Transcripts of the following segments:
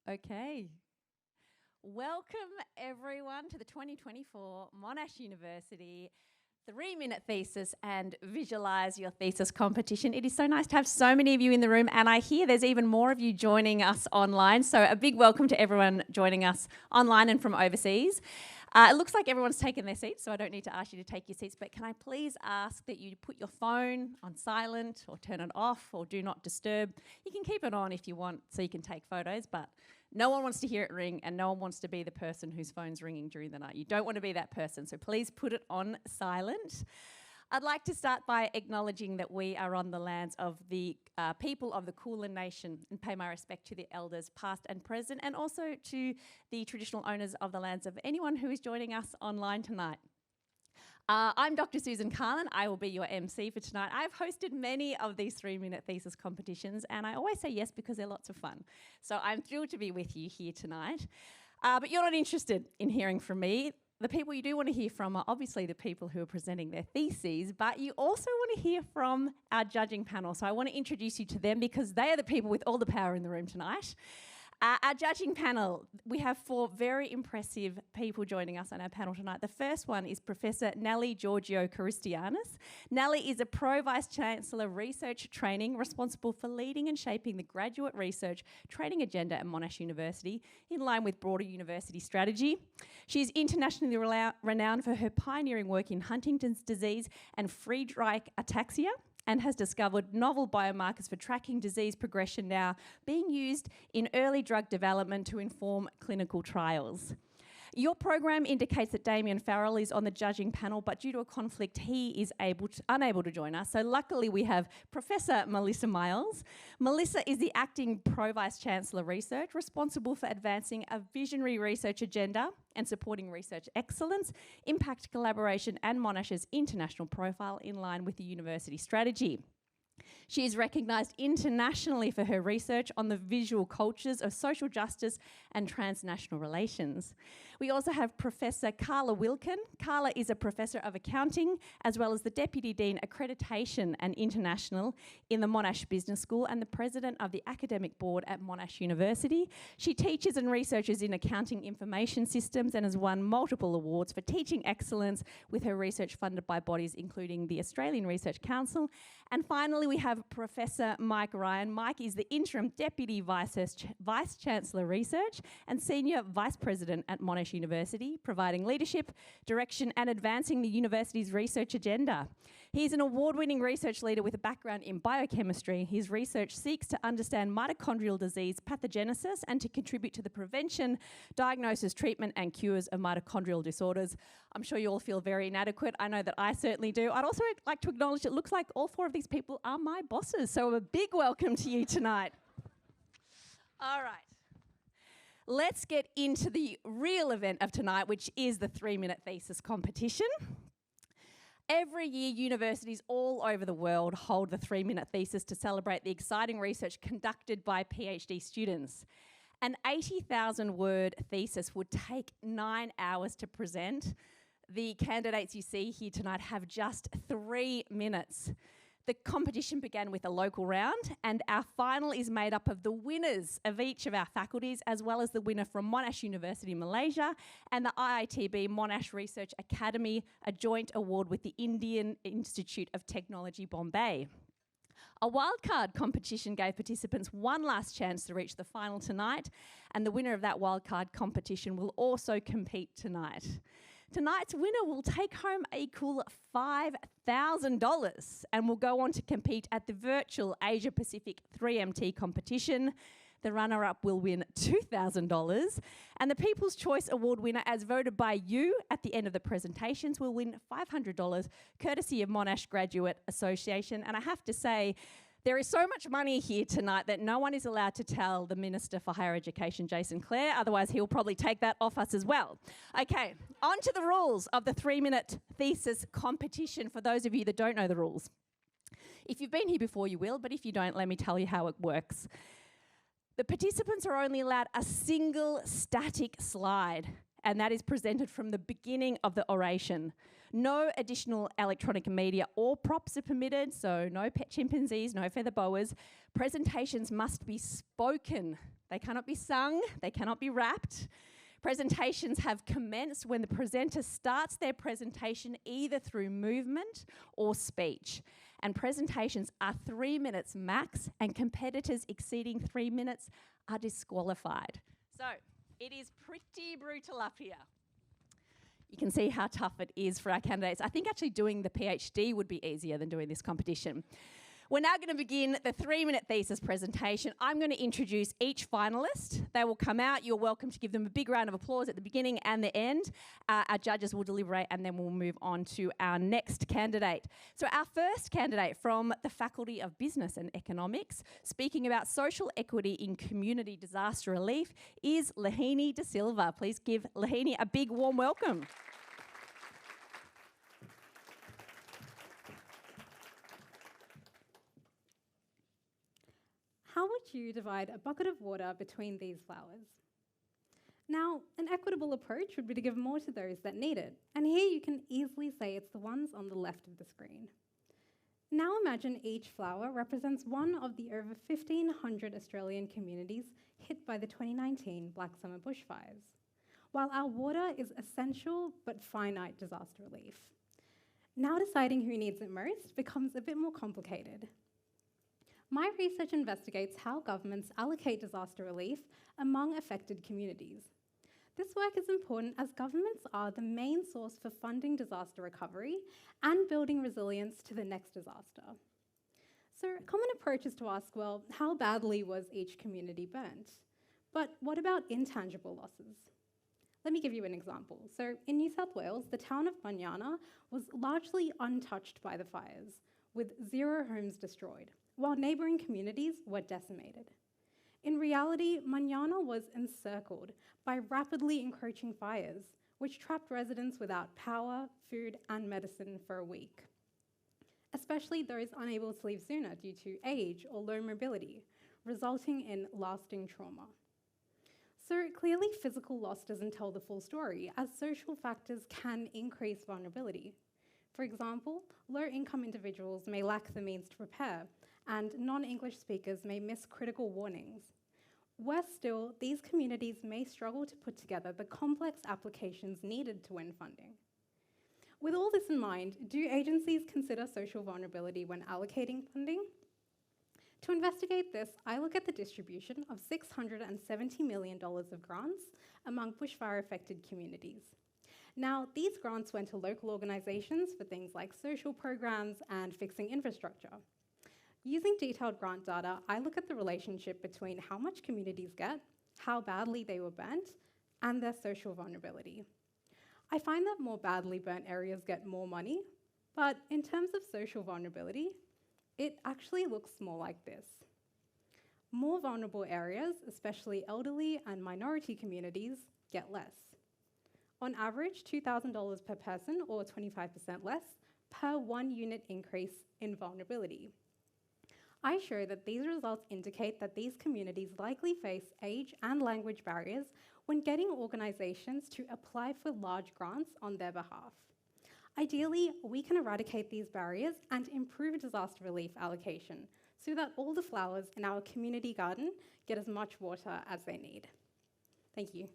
Okay. Welcome everyone to the 2024 Monash University 3-minute thesis and Visualise your thesis competition. It is so nice to have so many of you in the room, and I hear there's even more of you joining us online. So a big welcome to everyone joining us online and from overseas. It looks like everyone's taken their seats, so I don't need to ask you to take your seats, but can I please ask that you put your phone on silent or turn it off or do not disturb. You can keep it on if you want so you can take photos, but no one wants to hear it ring and no one wants to be the person whose phone's ringing during the night. You don't want to be that person, so please put it on silent. I'd like to start by acknowledging that we are on the lands of the people of the Kulin Nation and pay my respect to the elders past and present, and also to the traditional owners of the lands of anyone who is joining us online tonight. I'm Dr. Susan Carlin. I will be your MC for tonight. I've hosted many of these 3-minute thesis competitions, and I always say yes because they're lots of fun. So I'm thrilled to be with you here tonight. But you're not interested in hearing from me. The people you do want to hear from are obviously the people who are presenting their theses, but you also want to hear from our judging panel. So I want to introduce you to them because they are the people with all the power in the room tonight. Our judging panel, we have 4 very impressive people joining us on our panel tonight. The first one is Professor Nellie Georgiou-Christianis. Nellie is a Pro Vice-Chancellor Research Training responsible for leading and shaping the graduate research training agenda at Monash University in line with broader university strategy. She is internationally renowned for her pioneering work in Huntington's disease and Friedreich ataxia, and has discovered novel biomarkers for tracking disease progression now being used in early drug development to inform clinical trials. Your program indicates that Damien Farrell is on the judging panel, but due to a conflict, he is unable to join us. So luckily we have Professor Melissa Miles. Melissa is the Acting Pro Vice-Chancellor Research, responsible for advancing a visionary research agenda and supporting research excellence, impact collaboration, and Monash's international profile in line with the university strategy. She is recognised internationally for her research on the visual cultures of social justice and transnational relations. We also have Professor Carla Wilkin. Carla is a Professor of Accounting as well as the Deputy Dean Accreditation and International in the Monash Business School and the President of the Academic Board at Monash University. She teaches and researches in accounting information systems and has won multiple awards for teaching excellence with her research funded by bodies including the Australian Research Council. And finally, we have Professor Mike Ryan. Mike is the Interim Deputy Vice-Chancellor Research and Senior Vice President at Monash University, providing leadership, direction and advancing the university's research agenda. He's an award-winning research leader with a background in biochemistry. His research seeks to understand mitochondrial disease pathogenesis and to contribute to the prevention, diagnosis, treatment and cures of mitochondrial disorders. I'm sure you all feel very inadequate. I know that I certainly do. I'd also like to acknowledge it looks like all 4 of these people are my bosses, so a big welcome to you tonight. All right. Let's get into the real event of tonight, which is the 3-minute thesis competition. Every year, universities all over the world hold the 3-minute thesis to celebrate the exciting research conducted by PhD students. An 80,000-word thesis would take 9 hours to present. The candidates you see here tonight have just 3 minutes. The competition began with a local round, and our final is made up of the winners of each of our faculties, as well as the winner from Monash University, Malaysia, and the IITB-Monash Research Academy, a joint award with the Indian Institute of Technology, Bombay. A wildcard competition gave participants one last chance to reach the final tonight, and the winner of that wildcard competition will also compete tonight. Tonight's winner will take home a cool $5,000 and will go on to compete at the virtual Asia Pacific 3MT competition. The runner-up will win $2,000, and the People's Choice Award winner, as voted by you at the end of the presentations, will win $500, courtesy of Monash Graduate Association. And I have to say, there is so much money here tonight that no one is allowed to tell the Minister for Higher Education, Jason Clare, otherwise he'll probably take that off us as well. Okay, on to the rules of the 3-minute thesis competition for those of you that don't know the rules. If you've been here before, you will, but if you don't, let me tell you how it works. The participants are only allowed a single static slide, and that is presented from the beginning of the oration. No additional electronic media or props are permitted, so no pet chimpanzees, no feather boas. Presentations must be spoken. They cannot be sung, they cannot be rapped. Presentations have commenced when the presenter starts their presentation either through movement or speech. And presentations are 3 minutes max, and competitors exceeding 3 minutes are disqualified. So it is pretty brutal up here. You can see how tough it is for our candidates. I think actually doing the PhD would be easier than doing this competition. We're now going to begin the 3-minute thesis presentation. I'm going to introduce each finalist. They will come out. You're welcome to give them a big round of applause at the beginning and the end. Our judges will deliberate, and then we'll move on to our next candidate. So our first candidate from the Faculty of Business and Economics, speaking about social equity in community disaster relief, is Lihini de Silva. Please give Lihini a big warm welcome. How would you divide a bucket of water between these flowers? Now, an equitable approach would be to give more to those that need it, and here you can easily say it's the ones on the left of the screen. Now imagine each flower represents one of the over 1,500 Australian communities hit by the 2019 Black Summer bushfires, while our water is essential but finite disaster relief. Now deciding who needs it most becomes a bit more complicated. My research investigates how governments allocate disaster relief among affected communities. This work is important as governments are the main source for funding disaster recovery and building resilience to the next disaster. So a common approach is to ask, well, how badly was each community burnt? But what about intangible losses? Let me give you an example. So in New South Wales, the town of Banyana was largely untouched by the fires, with 0 homes destroyed, while neighbouring communities were decimated. In reality, Banyana was encircled by rapidly encroaching fires, which trapped residents without power, food and medicine for a week, especially those unable to leave sooner due to age or low mobility, resulting in lasting trauma. So clearly physical loss doesn't tell the full story, as social factors can increase vulnerability. For example, low-income individuals may lack the means to prepare, and non-English speakers may miss critical warnings. Worse still, these communities may struggle to put together the complex applications needed to win funding. With all this in mind, do agencies consider social vulnerability when allocating funding? To investigate this, I look at the distribution of $670 million of grants among bushfire-affected communities. Now, these grants went to local organisations for things like social programs and fixing infrastructure. Using detailed grant data, I look at the relationship between how much communities get, how badly they were burnt, and their social vulnerability. I find that more badly burnt areas get more money, but in terms of social vulnerability, it actually looks more like this. More vulnerable areas, especially elderly and minority communities, get less. On average, $2,000 per person, or 25% less, per 1 unit increase in vulnerability. I show that these results indicate that these communities likely face age and language barriers when getting organisations to apply for large grants on their behalf. Ideally, we can eradicate these barriers and improve disaster relief allocation so that all the flowers in our community garden get as much water as they need. Thank you.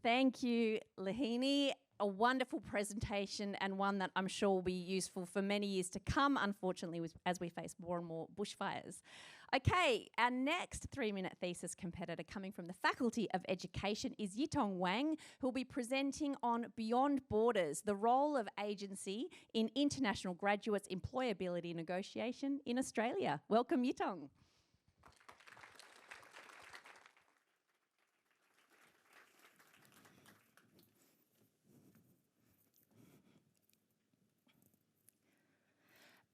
Thank you, Lihini. A wonderful presentation, and one that I'm sure will be useful for many years to come, unfortunately, as we face more and more bushfires. Okay, our next 3-minute thesis competitor coming from the Faculty of Education is Yitong Wang, who will be presenting on Beyond Borders, the role of agency in international graduates' employability negotiation in Australia. Welcome, Yitong.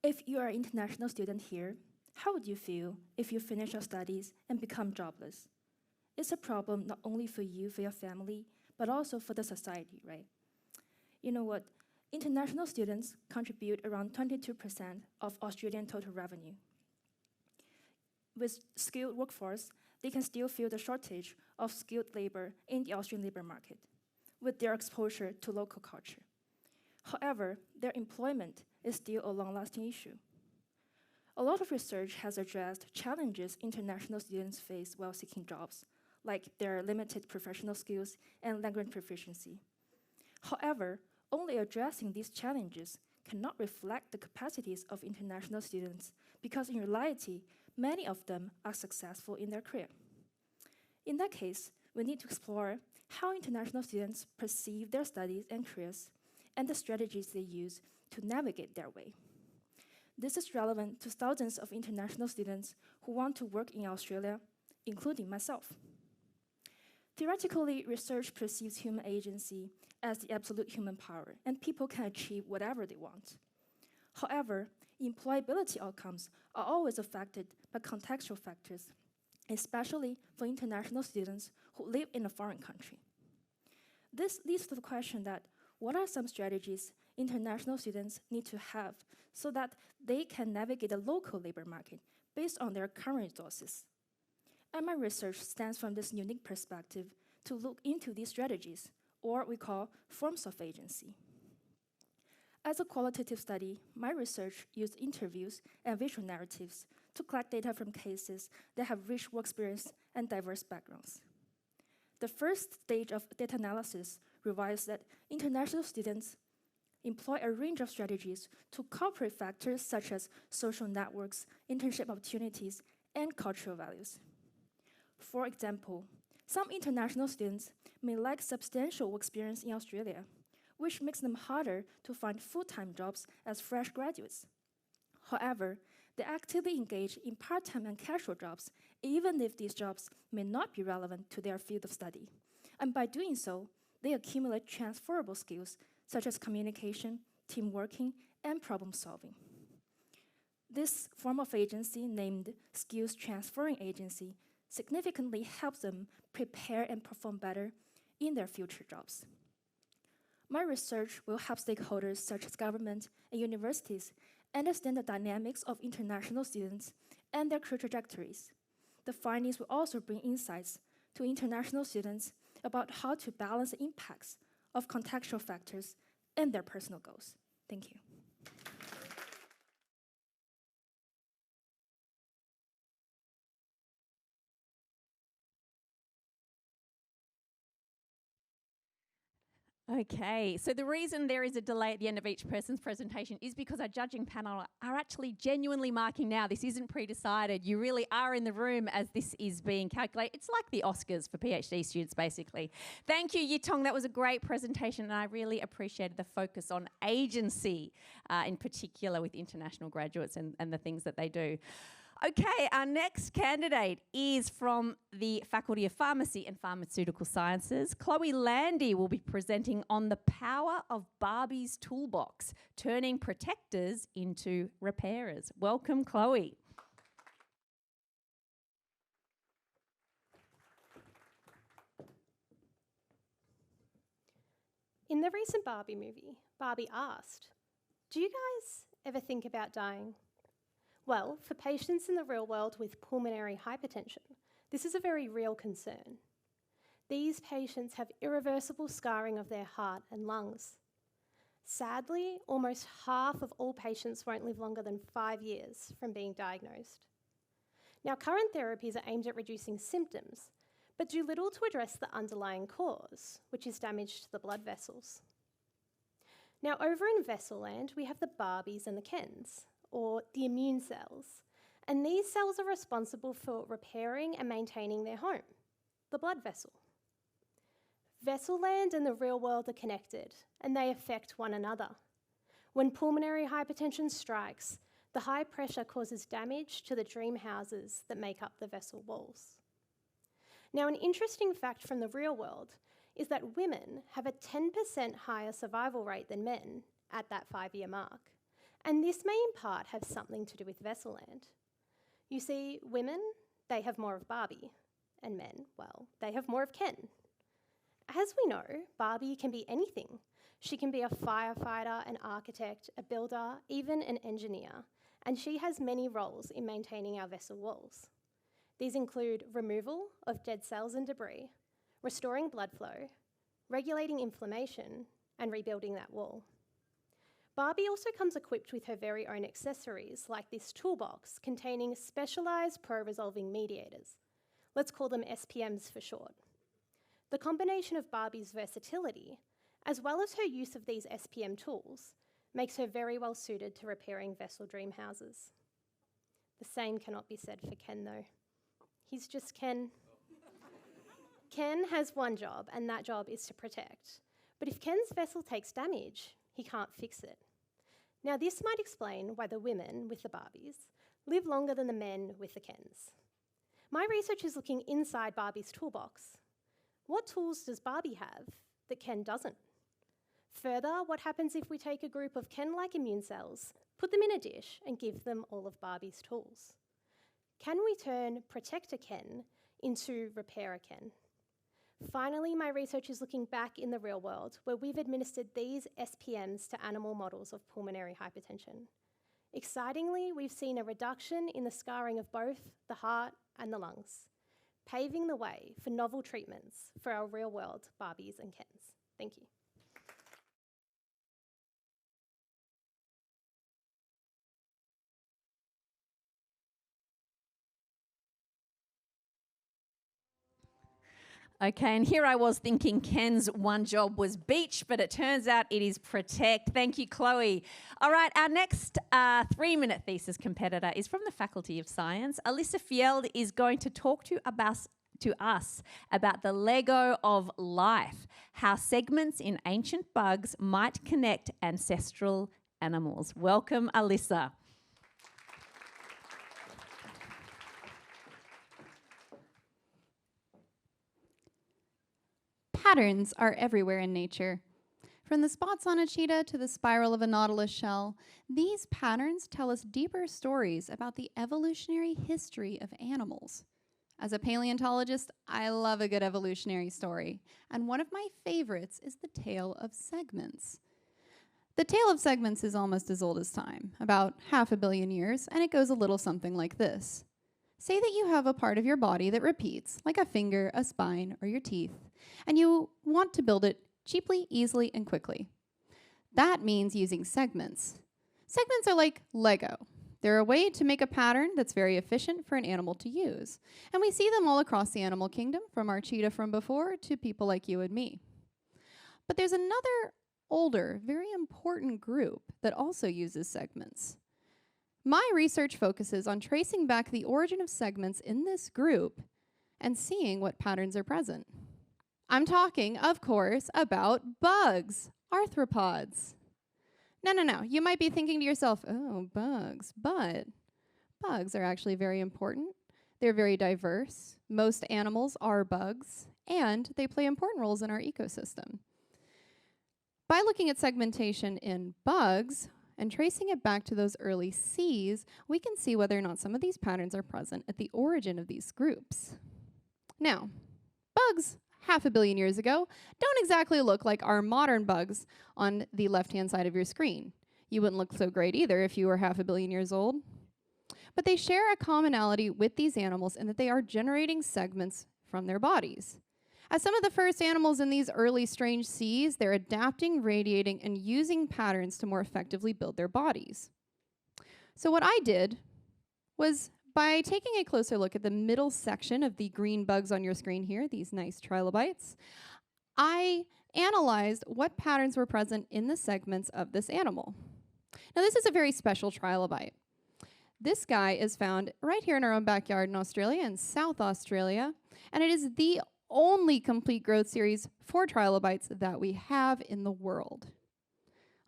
If you are an international student here, how would you feel if you finish your studies and become jobless? It's a problem not only for you, for your family, but also for the society, right? You know what? International students contribute around 22% of Australian total revenue. With skilled workforce, they can still feel the shortage of skilled labor in the Austrian labor market with their exposure to local culture. However, their employment is still a long-lasting issue. A lot of research has addressed challenges international students face while seeking jobs, like their limited professional skills and language proficiency. However, only addressing these challenges cannot reflect the capacities of international students because in reality, many of them are successful in their career. In that case, we need to explore how international students perceive their studies and careers and the strategies they use to navigate their way. This is relevant to thousands of international students who want to work in Australia, including myself. Theoretically, research perceives human agency as the absolute human power, and people can achieve whatever they want. However, employability outcomes are always affected by contextual factors, especially for international students who live in a foreign country. This leads to the question that what are some strategies international students need to have so that they can navigate the local labor market based on their current resources? And my research stems from this unique perspective to look into these strategies, or we call forms of agency. As a qualitative study, my research used interviews and visual narratives to collect data from cases that have rich work experience and diverse backgrounds. The first stage of data analysis reveals that international students employ a range of strategies to incorporate factors such as social networks, internship opportunities, and cultural values. For example, some international students may lack substantial work experience in Australia, which makes them harder to find full-time jobs as fresh graduates. However, they actively engage in part-time and casual jobs, even if these jobs may not be relevant to their field of study. And by doing so, they accumulate transferable skills such as communication, team working, and problem solving. This form of agency, named skills transferring agency, significantly helps them prepare and perform better in their future jobs. My research will help stakeholders such as government and universities understand the dynamics of international students and their career trajectories. The findings will also bring insights to international students about how to balance the impacts of contextual factors and their personal goals. Thank you. Okay, so the reason there is a delay at the end of each person's presentation is because our judging panel are actually genuinely marking now. This isn't pre-decided. You really are in the room as this is being calculated. It's like the Oscars for PhD students, basically. Thank you, Yitong. That was a great presentation, and I really appreciated the focus on agency, in particular with international graduates and the things that they do. Okay, our next candidate is from the Faculty of Pharmacy and Pharmaceutical Sciences. Chloe Landy will be presenting on the power of Barbie's toolbox, turning protectors into repairers. Welcome, Chloe. In the recent Barbie movie, Barbie asked, "Do you guys ever think about dying?" Well, for patients in the real world with pulmonary hypertension, this is a very real concern. These patients have irreversible scarring of their heart and lungs. Sadly, almost half of all patients won't live longer than 5 years from being diagnosed. Now, current therapies are aimed at reducing symptoms, but do little to address the underlying cause, which is damage to the blood vessels. Now, over in vessel land, we have the Barbies and the Kens, or the immune cells, and these cells are responsible for repairing and maintaining their home, the blood vessel. Vessel land and the real world are connected, and they affect one another. When pulmonary hypertension strikes, the high pressure causes damage to the dream houses that make up the vessel walls. Now, an interesting fact from the real world is that women have a 10% higher survival rate than men at that 5-year mark. And this may in part have something to do with vessel land. You see, women, they have more of Barbie, and men, well, they have more of Ken. As we know, Barbie can be anything. She can be a firefighter, an architect, a builder, even an engineer, and she has many roles in maintaining our vessel walls. These include removal of dead cells and debris, restoring blood flow, regulating inflammation, and rebuilding that wall. Barbie also comes equipped with her very own accessories, like this toolbox containing specialised pro-resolving mediators. Let's call them SPMs for short. The combination of Barbie's versatility, as well as her use of these SPM tools, makes her very well suited to repairing vessel dream houses. The same cannot be said for Ken though. He's just Ken. Ken has one job, and that job is to protect. But if Ken's vessel takes damage, he can't fix it. Now this might explain why the women with the Barbies live longer than the men with the Kens. My research is looking inside Barbie's toolbox. What tools does Barbie have that Ken doesn't? Further, what happens if we take a group of Ken-like immune cells, put them in a dish, and give them all of Barbie's tools? Can we turn Protector Ken into Repairer Ken? Finally, my research is looking back in the real world, where we've administered these SPMs to animal models of pulmonary hypertension. Excitingly, we've seen a reduction in the scarring of both the heart and the lungs, paving the way for novel treatments for our real-world Barbies and Kens. Thank you. Okay, and here I was thinking Ken's one job was beach, but it turns out it is protect. Thank you, Chloe. All right, our next 3-minute thesis competitor is from the Faculty of Science. Alyssa Fjeld is going to talk to us about the Lego of life, how segments in ancient bugs might connect ancestral animals. Welcome, Alyssa. Patterns are everywhere in nature. From the spots on a cheetah to the spiral of a nautilus shell, these patterns tell us deeper stories about the evolutionary history of animals. As a paleontologist, I love a good evolutionary story, and one of my favorites is the tale of segments. The tale of segments is almost as old as time, about 500 million years, and it goes a little something like this. Say that you have a part of your body that repeats, like a finger, a spine, or your teeth, and you want to build it cheaply, easily, and quickly. That means using segments. Segments are like Lego. They're a way to make a pattern that's very efficient for an animal to use. And we see them all across the animal kingdom, from our cheetah from before to people like you and me. But there's another older, very important group that also uses segments. My research focuses on tracing back the origin of segments in this group and seeing what patterns are present. I'm talking, of course, about bugs, arthropods. No. You might be thinking to yourself, oh, bugs. But bugs are actually very important. They're very diverse. Most animals are bugs, and they play important roles in our ecosystem. By looking at segmentation in bugs and tracing it back to those early Cs, we can see whether or not some of these patterns are present at the origin of these groups. Now, bugs 500 million years ago don't exactly look like our modern bugs on the left-hand side of your screen. You wouldn't look so great either if you were 500 million years old. But they share a commonality with these animals in that they are generating segments from their bodies. As some of the first animals in these early strange seas, they're adapting, radiating, and using patterns to more effectively build their bodies. So what I did was, by taking a closer look at the middle section of the green bugs on your screen here, these nice trilobites, I analyzed what patterns were present in the segments of this animal. Now this is a very special trilobite. This guy is found right here in our own backyard in Australia, in South Australia, and it is the only complete growth series for trilobites that we have in the world.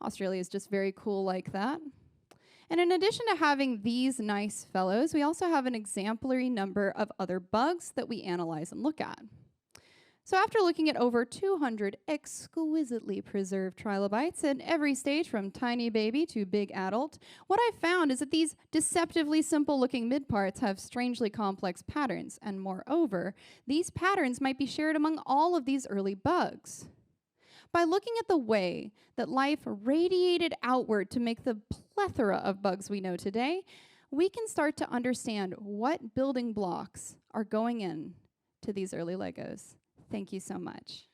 Australia is just very cool like that. And in addition to having these nice fellows, we also have an exemplary number of other bugs that we analyze and look at. So after looking at over 200 exquisitely preserved trilobites at every stage from tiny baby to big adult, what I found is that these deceptively simple looking midparts have strangely complex patterns, and moreover, these patterns might be shared among all of these early bugs. By looking at the way that life radiated outward to make the plethora of bugs we know today, we can start to understand what building blocks are going in to these early Legos. Thank you so much.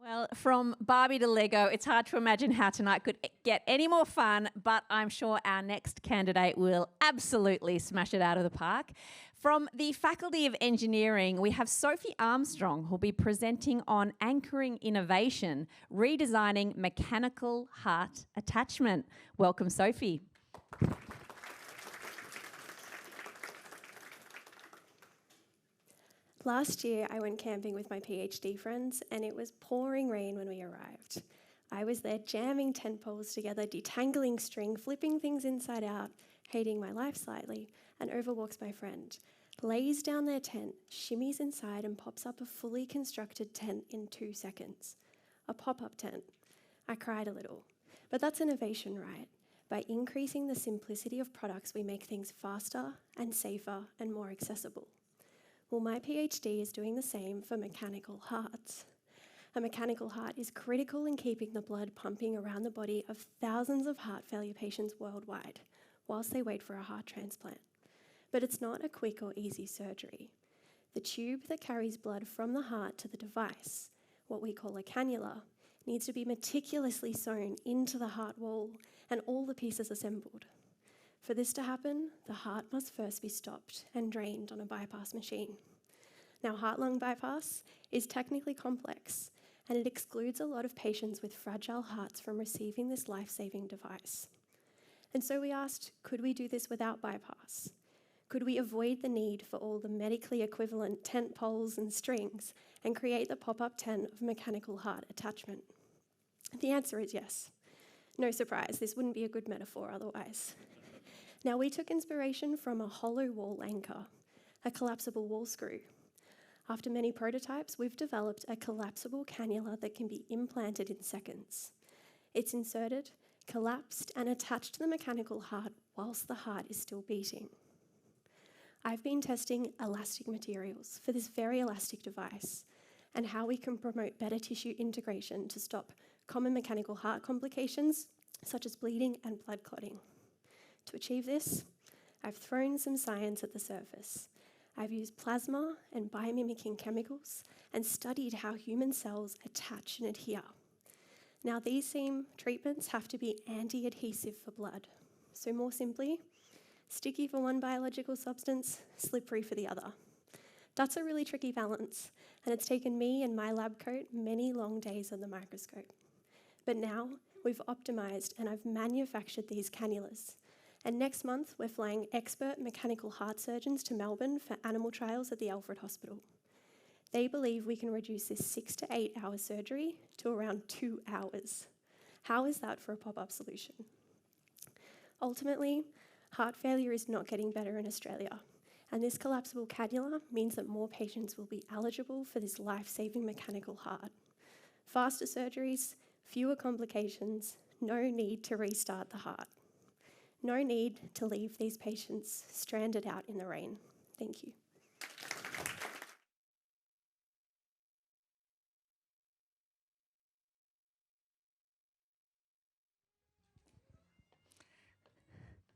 Well, from Barbie to Lego, it's hard to imagine how tonight could get any more fun, but I'm sure our next candidate will absolutely smash it out of the park. From the Faculty of Engineering, we have Sophie Armstrong, who'll be presenting on anchoring innovation, redesigning mechanical heart attachment. Welcome, Sophie. Last year, I went camping with my PhD friends, and it was pouring rain when we arrived. I was there jamming tent poles together, detangling string, flipping things inside out, hating my life slightly, and over walks my friend, lays down their tent, shimmies inside, and pops up a fully constructed tent in 2 seconds. A pop-up tent. I cried a little. But that's innovation, right? By increasing the simplicity of products, we make things faster and safer and more accessible. Well, my PhD is doing the same for mechanical hearts. A mechanical heart is critical in keeping the blood pumping around the body of thousands of heart failure patients worldwide whilst they wait for a heart transplant. But it's not a quick or easy surgery. The tube that carries blood from the heart to the device, what we call a cannula, needs to be meticulously sewn into the heart wall and all the pieces assembled. For this to happen, the heart must first be stopped and drained on a bypass machine. Now, heart-lung bypass is technically complex, and it excludes a lot of patients with fragile hearts from receiving this life-saving device. And so we asked, could we do this without bypass? Could we avoid the need for all the medically equivalent tent poles and strings and create the pop-up tent of mechanical heart attachment? The answer is yes. No surprise, this wouldn't be a good metaphor otherwise. Now, we took inspiration from a hollow wall anchor, a collapsible wall screw. After many prototypes, we've developed a collapsible cannula that can be implanted in seconds. It's inserted, collapsed, and attached to the mechanical heart whilst the heart is still beating. I've been testing elastic materials for this very elastic device and how we can promote better tissue integration to stop common mechanical heart complications such as bleeding and blood clotting. To achieve this, I've thrown some science at the surface. I've used plasma and biomimicking chemicals and studied how human cells attach and adhere. Now, these same treatments have to be anti-adhesive for blood. So more simply, sticky for one biological substance, slippery for the other. That's a really tricky balance, and it's taken me and my lab coat many long days on the microscope. But now, we've optimized and I've manufactured these cannulas. And next month, we're flying expert mechanical heart surgeons to Melbourne for animal trials at the Alfred Hospital. They believe we can reduce this 6 to 8 hour surgery to around 2 hours. How is that for a pop-up solution? Ultimately, heart failure is not getting better in Australia, and this collapsible cannula means that more patients will be eligible for this life-saving mechanical heart. Faster surgeries, fewer complications, no need to restart the heart. No need to leave these patients stranded out in the rain. Thank you.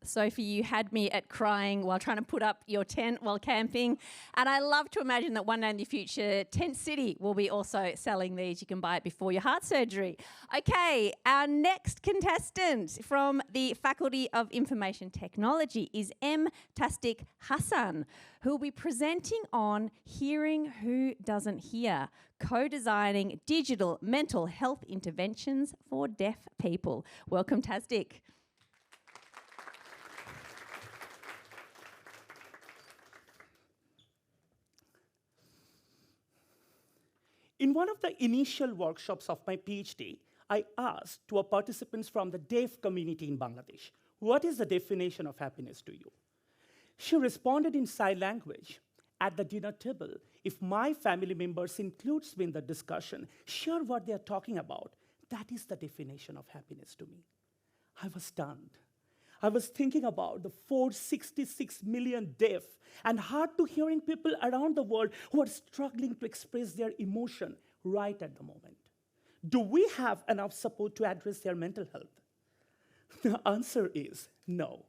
Sophie, you had me at crying while trying to put up your tent while camping. And I love to imagine that one day in the future, Tent City will be also selling these. You can buy it before your heart surgery. Okay, our next contestant from the Faculty of Information Technology is Tasdik Hasan, who will be presenting on Hearing Who Doesn't Hear, co-designing digital mental health interventions for deaf people. Welcome, Tasdik. In one of the initial workshops of my PhD, I asked to our participants from the deaf community in Bangladesh, what is the definition of happiness to you? She responded in sign language. At the dinner table, if my family members includes me in the discussion, share what they are talking about, that is the definition of happiness to me. I was stunned. I was thinking about the 466 million deaf and hard-to-hearing people around the world who are struggling to express their emotion right at the moment. Do we have enough support to address their mental health? The answer is no.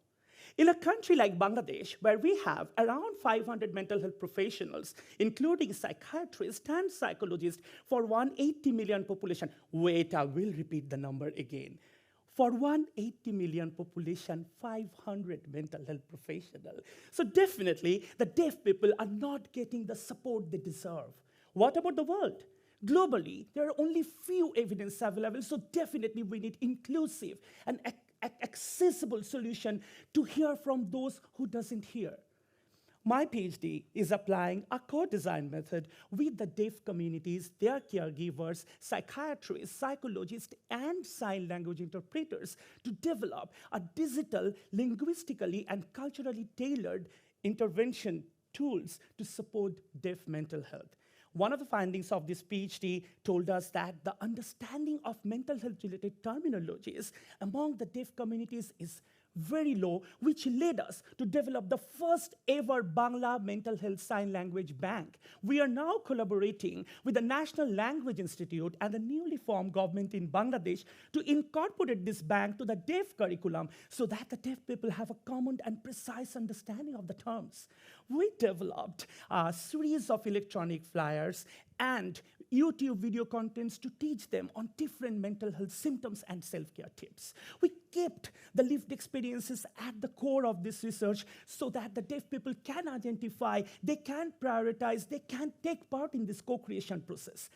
In a country like Bangladesh, where we have around 500 mental health professionals, including psychiatrists and psychologists, for 180 million population. Wait, I will repeat the number again. For 180 million population, 500 mental health professionals. So definitely, the deaf people are not getting the support they deserve. What about the world? Globally, there are only few evidence available, so definitely we need inclusive and accessible solution to hear from those who doesn't hear. My PhD is applying a co-design method with the deaf communities, their caregivers, psychiatrists, psychologists, and sign language interpreters to develop a digital, linguistically, and culturally tailored intervention tools to support deaf mental health. One of the findings of this PhD told us that the understanding of mental health-related terminologies among the deaf communities is very low, which led us to develop the first ever Bangla Mental Health Sign Language Bank. We are now collaborating with the National Language Institute and the newly formed government in Bangladesh to incorporate this bank to the deaf curriculum so that the deaf people have a common and precise understanding of the terms. We developed a series of electronic flyers and YouTube video contents to teach them on different mental health symptoms and self-care tips. We kept the lived experiences at the core of this research so that the deaf people can identify, they can prioritize, they can take part in this co-creation process.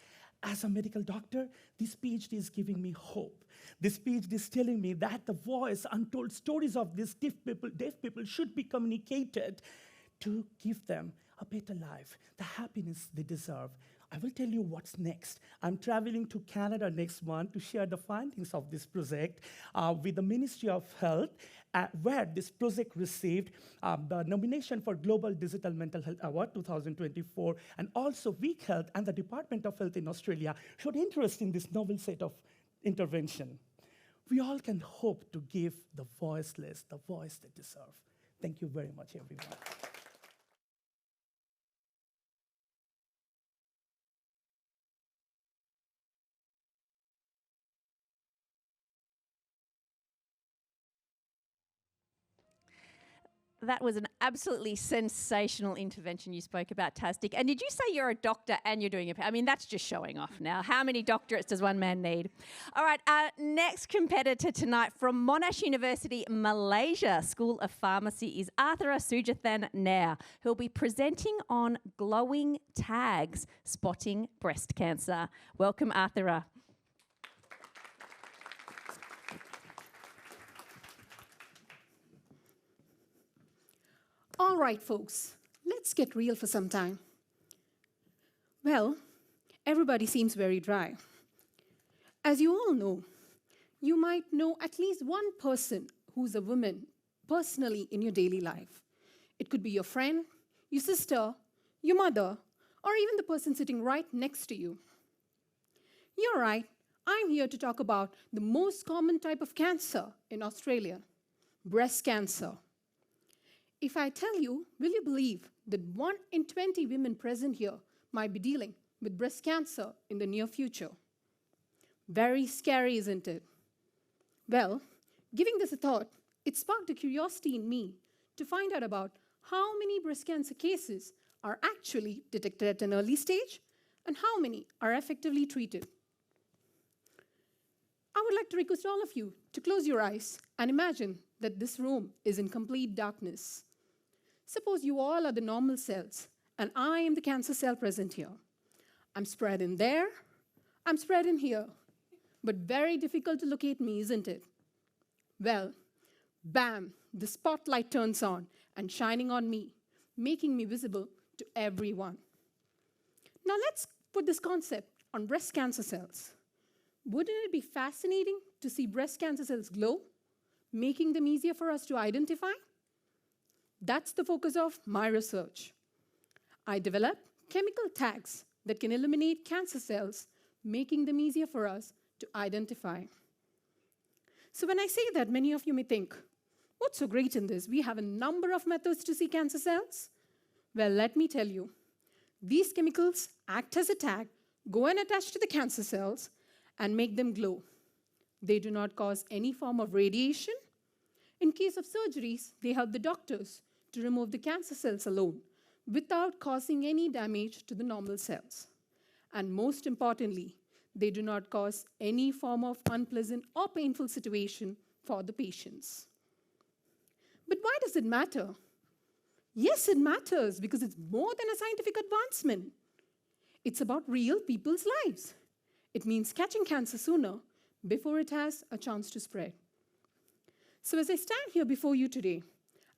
As a medical doctor, this PhD is giving me hope. This PhD is telling me that the voice, untold stories of these deaf people should be communicated to give them a better life, the happiness they deserve. I will tell you what's next. I'm traveling to Canada next month to share the findings of this project with the Ministry of Health, where this project received the nomination for Global Digital Mental Health Award 2024, and also Week Health and the Department of Health in Australia showed interest in this novel set of intervention. We all can hope to give the voiceless the voice they deserve. Thank you very much, everyone. That was an absolutely sensational intervention you spoke about, Tasdik. And did you say you're a doctor and you're doing I mean, that's just showing off now. How many doctorates does one man need? All right, our next competitor tonight from Monash University, Malaysia School of Pharmacy is Aathira Sujathan Nair, who'll be presenting on glowing tags, spotting breast cancer. Welcome, Aathira. All right, folks, let's get real for some time. Well, everybody seems very dry. As you all know, you might know at least one person who's a woman personally in your daily life. It could be your friend, your sister, your mother, or even the person sitting right next to you. You're right, I'm here to talk about the most common type of cancer in Australia, breast cancer. If I tell you, will you believe that 1 in 20 women present here might be dealing with breast cancer in the near future? Very scary, isn't it? Well, giving this a thought, it sparked a curiosity in me to find out about how many breast cancer cases are actually detected at an early stage and how many are effectively treated. I would like to request all of you to close your eyes and imagine that this room is in complete darkness. Suppose you all are the normal cells, and I am the cancer cell present here. I'm spread in there, I'm spread in here, but very difficult to locate me, isn't it? Well, bam, the spotlight turns on and shining on me, making me visible to everyone. Now let's put this concept on breast cancer cells. Wouldn't it be fascinating to see breast cancer cells glow, making them easier for us to identify? That's the focus of my research. I develop chemical tags that can eliminate cancer cells, making them easier for us to identify. So when I say that, many of you may think, What's so great in this? We have a number of methods to see cancer cells. Well, let me tell you. These chemicals act as a tag, go and attach to the cancer cells, and make them glow. They do not cause any form of radiation. In case of surgeries, they help the doctors to remove the cancer cells alone without causing any damage to the normal cells. And most importantly, they do not cause any form of unpleasant or painful situation for the patients. But why does it matter? Yes, it matters because it's more than a scientific advancement. It's about real people's lives. It means catching cancer sooner before it has a chance to spread. So as I stand here before you today,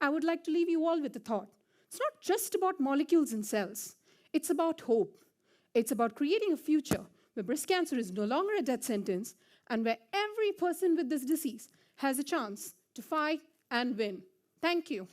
I would like to leave you all with a thought. It's not just about molecules and cells. It's about hope. It's about creating a future where breast cancer is no longer a death sentence and where every person with this disease has a chance to fight and win. Thank you.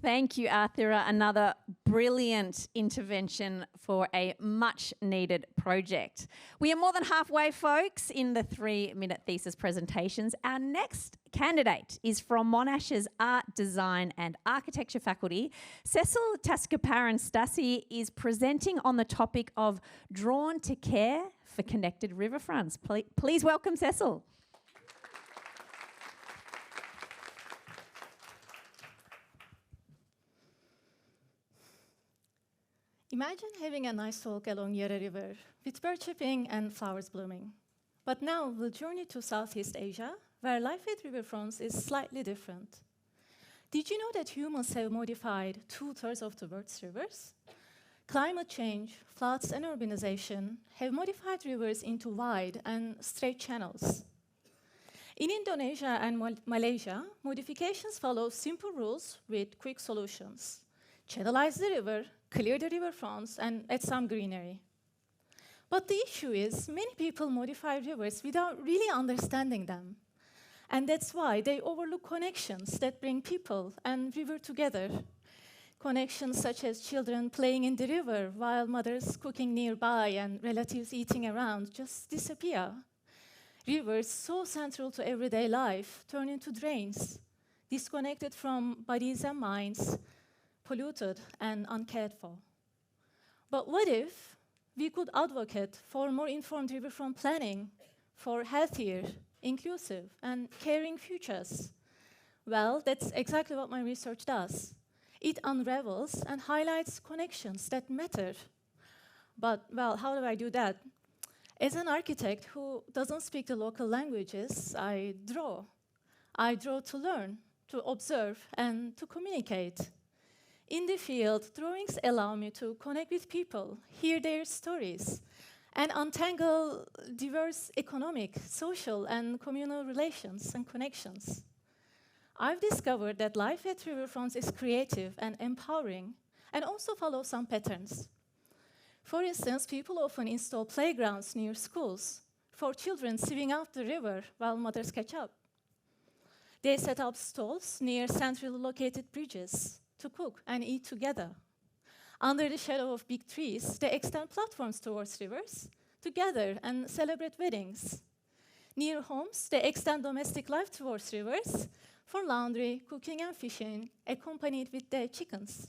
Thank you, Aathira. Another brilliant intervention for a much-needed project. We are more than halfway, folks, in the 3-minute thesis presentations. Our next candidate is from Monash's Art, Design and Architecture faculty. Secil Taskoparan Stassi is presenting on the topic of Drawn to Care for Connected Riverfronts. Please welcome Secil. Imagine having a nice walk along Yara River with bird chirping and flowers blooming. But now we'll journey to Southeast Asia, where life at riverfronts is slightly different. Did you know that humans have modified 2/3 of the world's rivers? Climate change, floods, and urbanization have modified rivers into wide and straight channels. In Indonesia and Malaysia, modifications follow simple rules with quick solutions. Channelize the river, clear the riverfronts, and add some greenery. But the issue is, many people modify rivers without really understanding them. And that's why they overlook connections that bring people and river together. Connections such as children playing in the river while mothers cooking nearby and relatives eating around just disappear. Rivers so central to everyday life turn into drains, disconnected from bodies and minds, polluted and uncared for. But what if we could advocate for more informed riverfront planning, for healthier, inclusive, and caring futures? Well, that's exactly what my research does. It unravels and highlights connections that matter. But, well, how do I do that? As an architect who doesn't speak the local languages, I draw. I draw to learn, to observe, and to communicate. In the field, drawings allow me to connect with people, hear their stories, and untangle diverse economic, social, and communal relations and connections. I've discovered that life at riverfronts is creative and empowering, and also follows some patterns. For instance, people often install playgrounds near schools for children swimming out the river while mothers catch up. They set up stalls near centrally located bridges to cook and eat together. Under the shadow of big trees, they extend platforms towards rivers to gather and celebrate weddings. Near homes, they extend domestic life towards rivers for laundry, cooking, and fishing, accompanied with their chickens.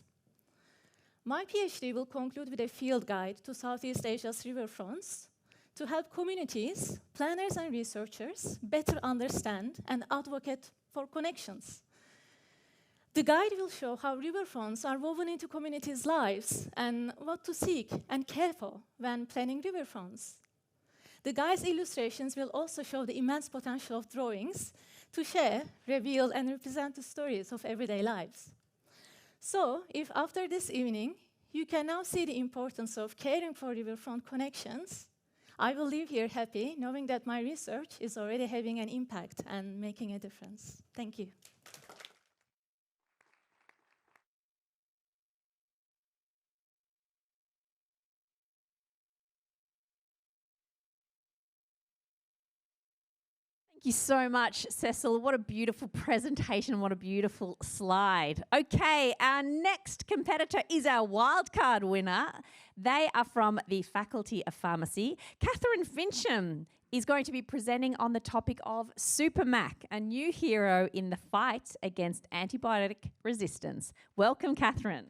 My PhD will conclude with a field guide to Southeast Asia's riverfronts to help communities, planners, and researchers better understand and advocate for connections. The guide will show how riverfronts are woven into communities' lives and what to seek and care for when planning riverfronts. The guide's illustrations will also show the immense potential of drawings to share, reveal, and represent the stories of everyday lives. So, if after this evening you can now see the importance of caring for riverfront connections, I will leave here happy knowing that my research is already having an impact and making a difference. Thank you. Thank you so much, Secil. What a beautiful presentation. What a beautiful slide. Okay, our next competitor is our wildcard winner. They are from the Faculty of Pharmacy. Kathryn Fincham is going to be presenting on the topic of Supermac, a new hero in the fight against antibiotic resistance. Welcome, Kathryn.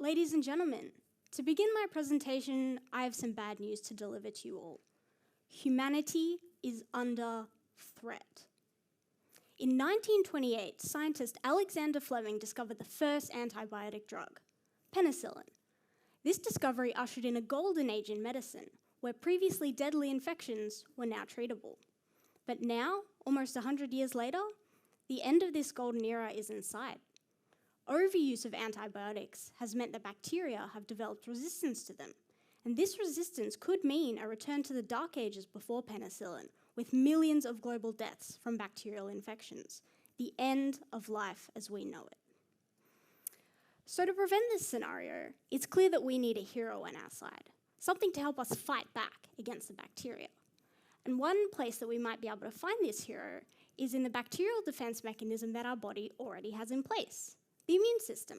Ladies and gentlemen, to begin my presentation, I have some bad news to deliver to you all. Humanity is under threat. In 1928, scientist Alexander Fleming discovered the first antibiotic drug, penicillin. This discovery ushered in a golden age in medicine, where previously deadly infections were now treatable. But now, almost 100 years later, the end of this golden era is in sight. Overuse of antibiotics has meant that bacteria have developed resistance to them, and this resistance could mean a return to the dark ages before penicillin, with millions of global deaths from bacterial infections, the end of life as we know it. So to prevent this scenario, it's clear that we need a hero on our side, something to help us fight back against the bacteria. And one place that we might be able to find this hero is in the bacterial defense mechanism that our body already has in place, the immune system.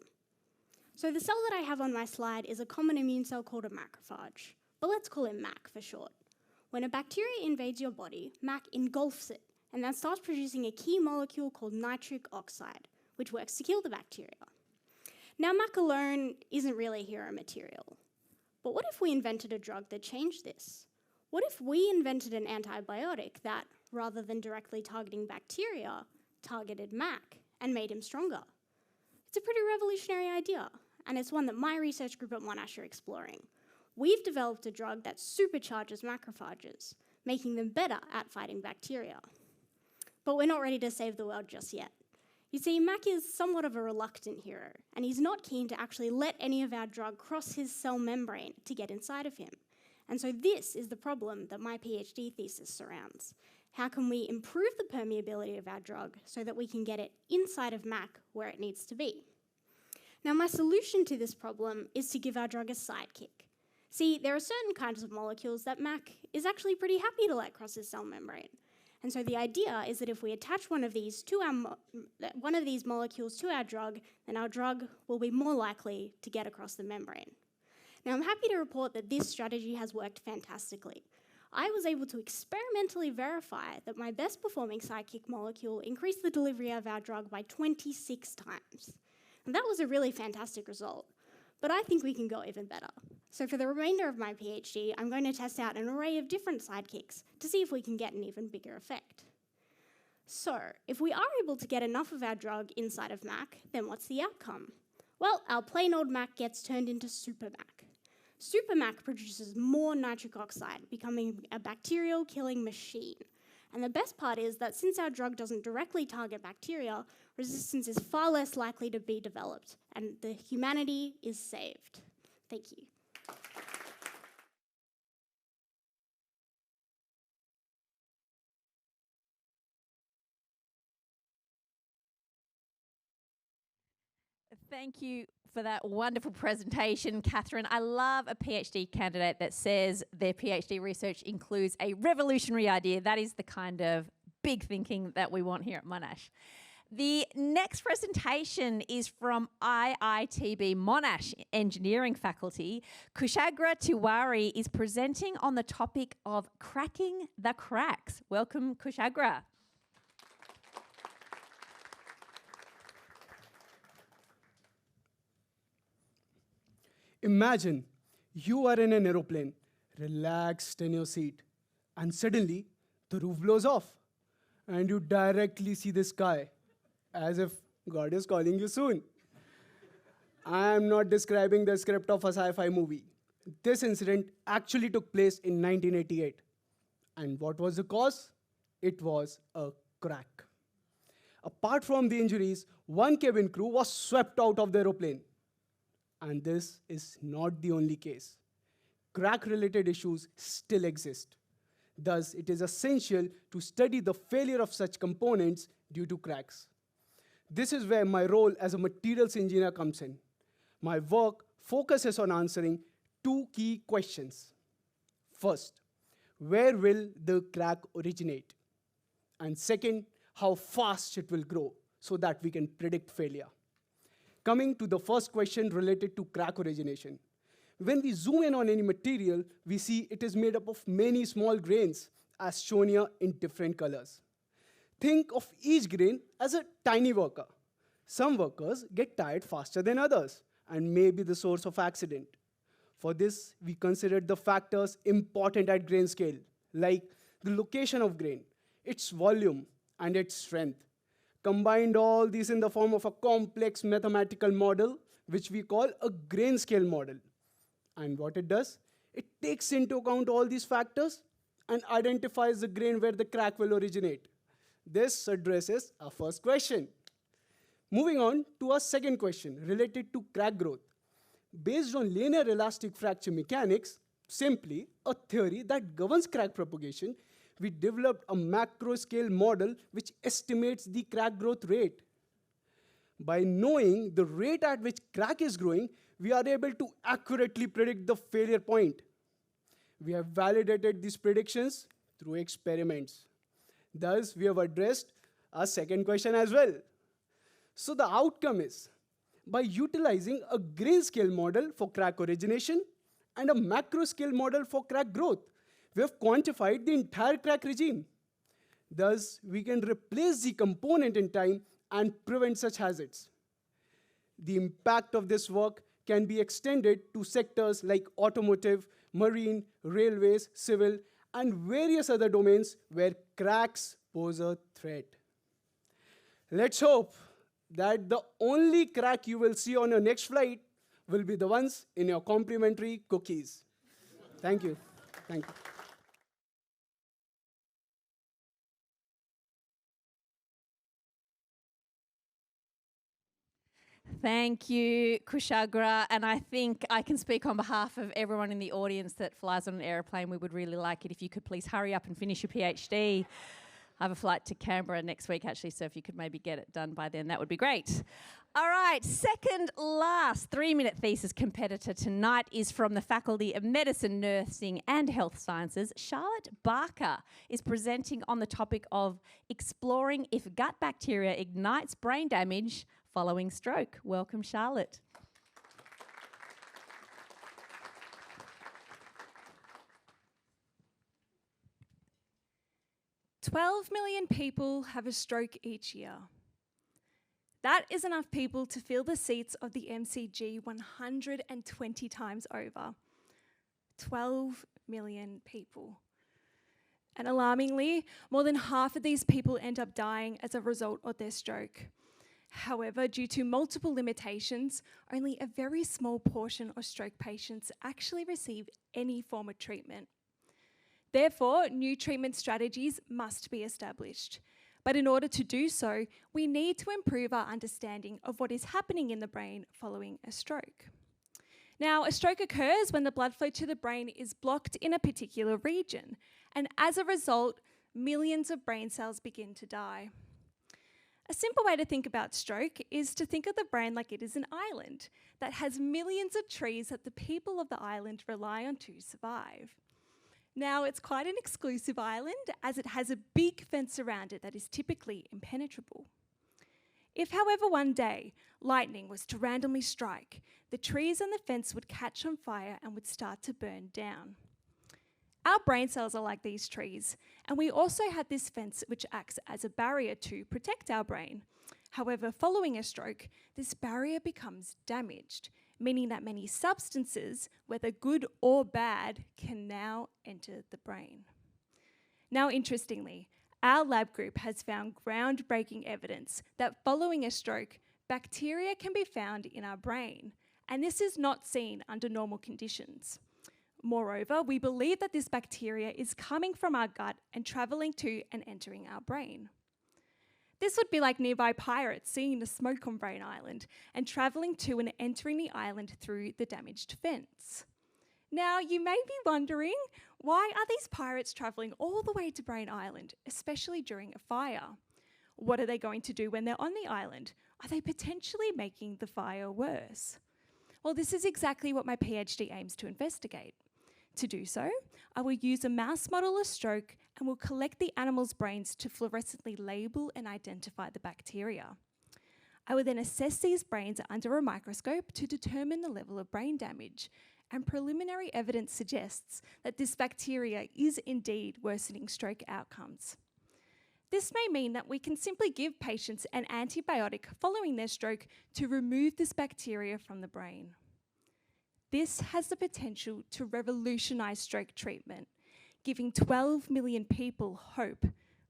So the cell that I have on my slide is a common immune cell called a macrophage, but let's call it MAC for short. When a bacteria invades your body, MAC engulfs it, and then starts producing a key molecule called nitric oxide, which works to kill the bacteria. Now, MAC alone isn't really hero material, but what if we invented a drug that changed this? What if we invented an antibiotic that, rather than directly targeting bacteria, targeted MAC and made him stronger? It's a pretty revolutionary idea, and it's one that my research group at Monash are exploring. We've developed a drug that supercharges macrophages, making them better at fighting bacteria. But we're not ready to save the world just yet. You see, Mac is somewhat of a reluctant hero, and he's not keen to actually let any of our drug cross his cell membrane to get inside of him. And so this is the problem that my PhD thesis surrounds. How can we improve the permeability of our drug so that we can get it inside of MAC where it needs to be? Now, my solution to this problem is to give our drug a sidekick. See, there are certain kinds of molecules that MAC is actually pretty happy to let cross his cell membrane. And so the idea is that if we attach one of these molecules to our drug, then our drug will be more likely to get across the membrane. Now, I'm happy to report that this strategy has worked fantastically. I was able to experimentally verify that my best performing sidekick molecule increased the delivery of our drug by 26 times. And that was a really fantastic result, but I think we can go even better. So for the remainder of my PhD, I'm going to test out an array of different sidekicks to see if we can get an even bigger effect. So, if we are able to get enough of our drug inside of MAC, then what's the outcome? Well, our plain old MAC gets turned into SuperMAC. SuperMAC produces more nitric oxide, becoming a bacterial killing machine. And the best part is that since our drug doesn't directly target bacteria, resistance is far less likely to be developed, and the humanity is saved. Thank you. Thank you for that wonderful presentation, Kathryn. I love a PhD candidate that says their PhD research includes a revolutionary idea. That is the kind of big thinking that we want here at Monash. The next presentation is from IITB-Monash Engineering Faculty. Kushagra Tiwari is presenting on the topic of cracking the cracks. Welcome, Kushagra. Imagine you are in an aeroplane, relaxed in your seat, and suddenly the roof blows off, and you directly see the sky, as if God is calling you soon. I am not describing the script of a sci-fi movie. This incident actually took place in 1988. And what was the cause? It was a crack. Apart from the injuries, one cabin crew was swept out of the aeroplane. And this is not the only case. Crack-related issues still exist. Thus, it is essential to study the failure of such components due to cracks. This is where my role as a materials engineer comes in. My work focuses on answering two key questions. First, where will the crack originate? And second, how fast it will grow so that we can predict failure. Coming to the first question related to crack origination. When we zoom in on any material, we see it is made up of many small grains, as shown here in different colors. Think of each grain as a tiny worker. Some workers get tired faster than others and may be the source of accident. For this, we considered the factors important at grain scale, like the location of grain, its volume, and its strength. Combined all these in the form of a complex mathematical model, which we call a grain scale model. And what it does, it takes into account all these factors and identifies the grain where the crack will originate. This addresses our first question. Moving on to our second question related to crack growth. Based on linear elastic fracture mechanics, simply a theory that governs crack propagation, we developed a macro scale model which estimates the crack growth rate. By knowing the rate at which crack is growing, we are able to accurately predict the failure point. We have validated these predictions through experiments. Thus, we have addressed our second question as well. So the outcome is, by utilizing a grain scale model for crack origination and a macro scale model for crack growth, we have quantified the entire crack regime. Thus, we can replace the component in time and prevent such hazards. The impact of this work can be extended to sectors like automotive, marine, railways, civil, and various other domains where cracks pose a threat. Let's hope that the only crack you will see on your next flight will be the ones in your complimentary cookies. Thank you. Thank you. Thank you, Kushagra. And I think I can speak on behalf of everyone in the audience that flies on an aeroplane. We would really like it if you could please hurry up and finish your PhD. I have a flight to Canberra next week, actually, so if you could maybe get it done by then, that would be great. All right, second last 3-minute thesis competitor tonight is from the Faculty of Medicine, Nursing and Health Sciences. Charlotte Barker is presenting on the topic of exploring if gut bacteria ignites brain damage following stroke. Welcome, Charlotte. "12 million people have a stroke each year. That is enough people to fill the seats of the MCG 120 times over. 12 million people. And alarmingly, more than half of these people end up dying as a result of their stroke. However, due to multiple limitations, only a very small portion of stroke patients actually receive any form of treatment. Therefore, new treatment strategies must be established. But in order to do so, we need to improve our understanding of what is happening in the brain following a stroke. Now, a stroke occurs when the blood flow to the brain is blocked in a particular region, and as a result, millions of brain cells begin to die. A simple way to think about stroke is to think of the brain like it is an island that has millions of trees that the people of the island rely on to survive. Now, it's quite an exclusive island as it has a big fence around it that is typically impenetrable. If, however, one day lightning was to randomly strike, the trees and the fence would catch on fire and would start to burn down. Our brain cells are like these trees, and we also have this fence which acts as a barrier to protect our brain. However, following a stroke, this barrier becomes damaged, meaning that many substances, whether good or bad, can now enter the brain. Now, interestingly, our lab group has found groundbreaking evidence that following a stroke, bacteria can be found in our brain, and this is not seen under normal conditions. Moreover, we believe that this bacteria is coming from our gut and travelling to and entering our brain. This would be like nearby pirates seeing the smoke on Brain Island and travelling to and entering the island through the damaged fence. Now, you may be wondering, why are these pirates travelling all the way to Brain Island, especially during a fire? What are they going to do when they're on the island? Are they potentially making the fire worse? Well, this is exactly what my PhD aims to investigate. To do so, I will use a mouse model of stroke and will collect the animal's brains to fluorescently label and identify the bacteria. I will then assess these brains under a microscope to determine the level of brain damage, and preliminary evidence suggests that this bacteria is indeed worsening stroke outcomes. This may mean that we can simply give patients an antibiotic following their stroke to remove this bacteria from the brain. This has the potential to revolutionise stroke treatment, giving 12 million people hope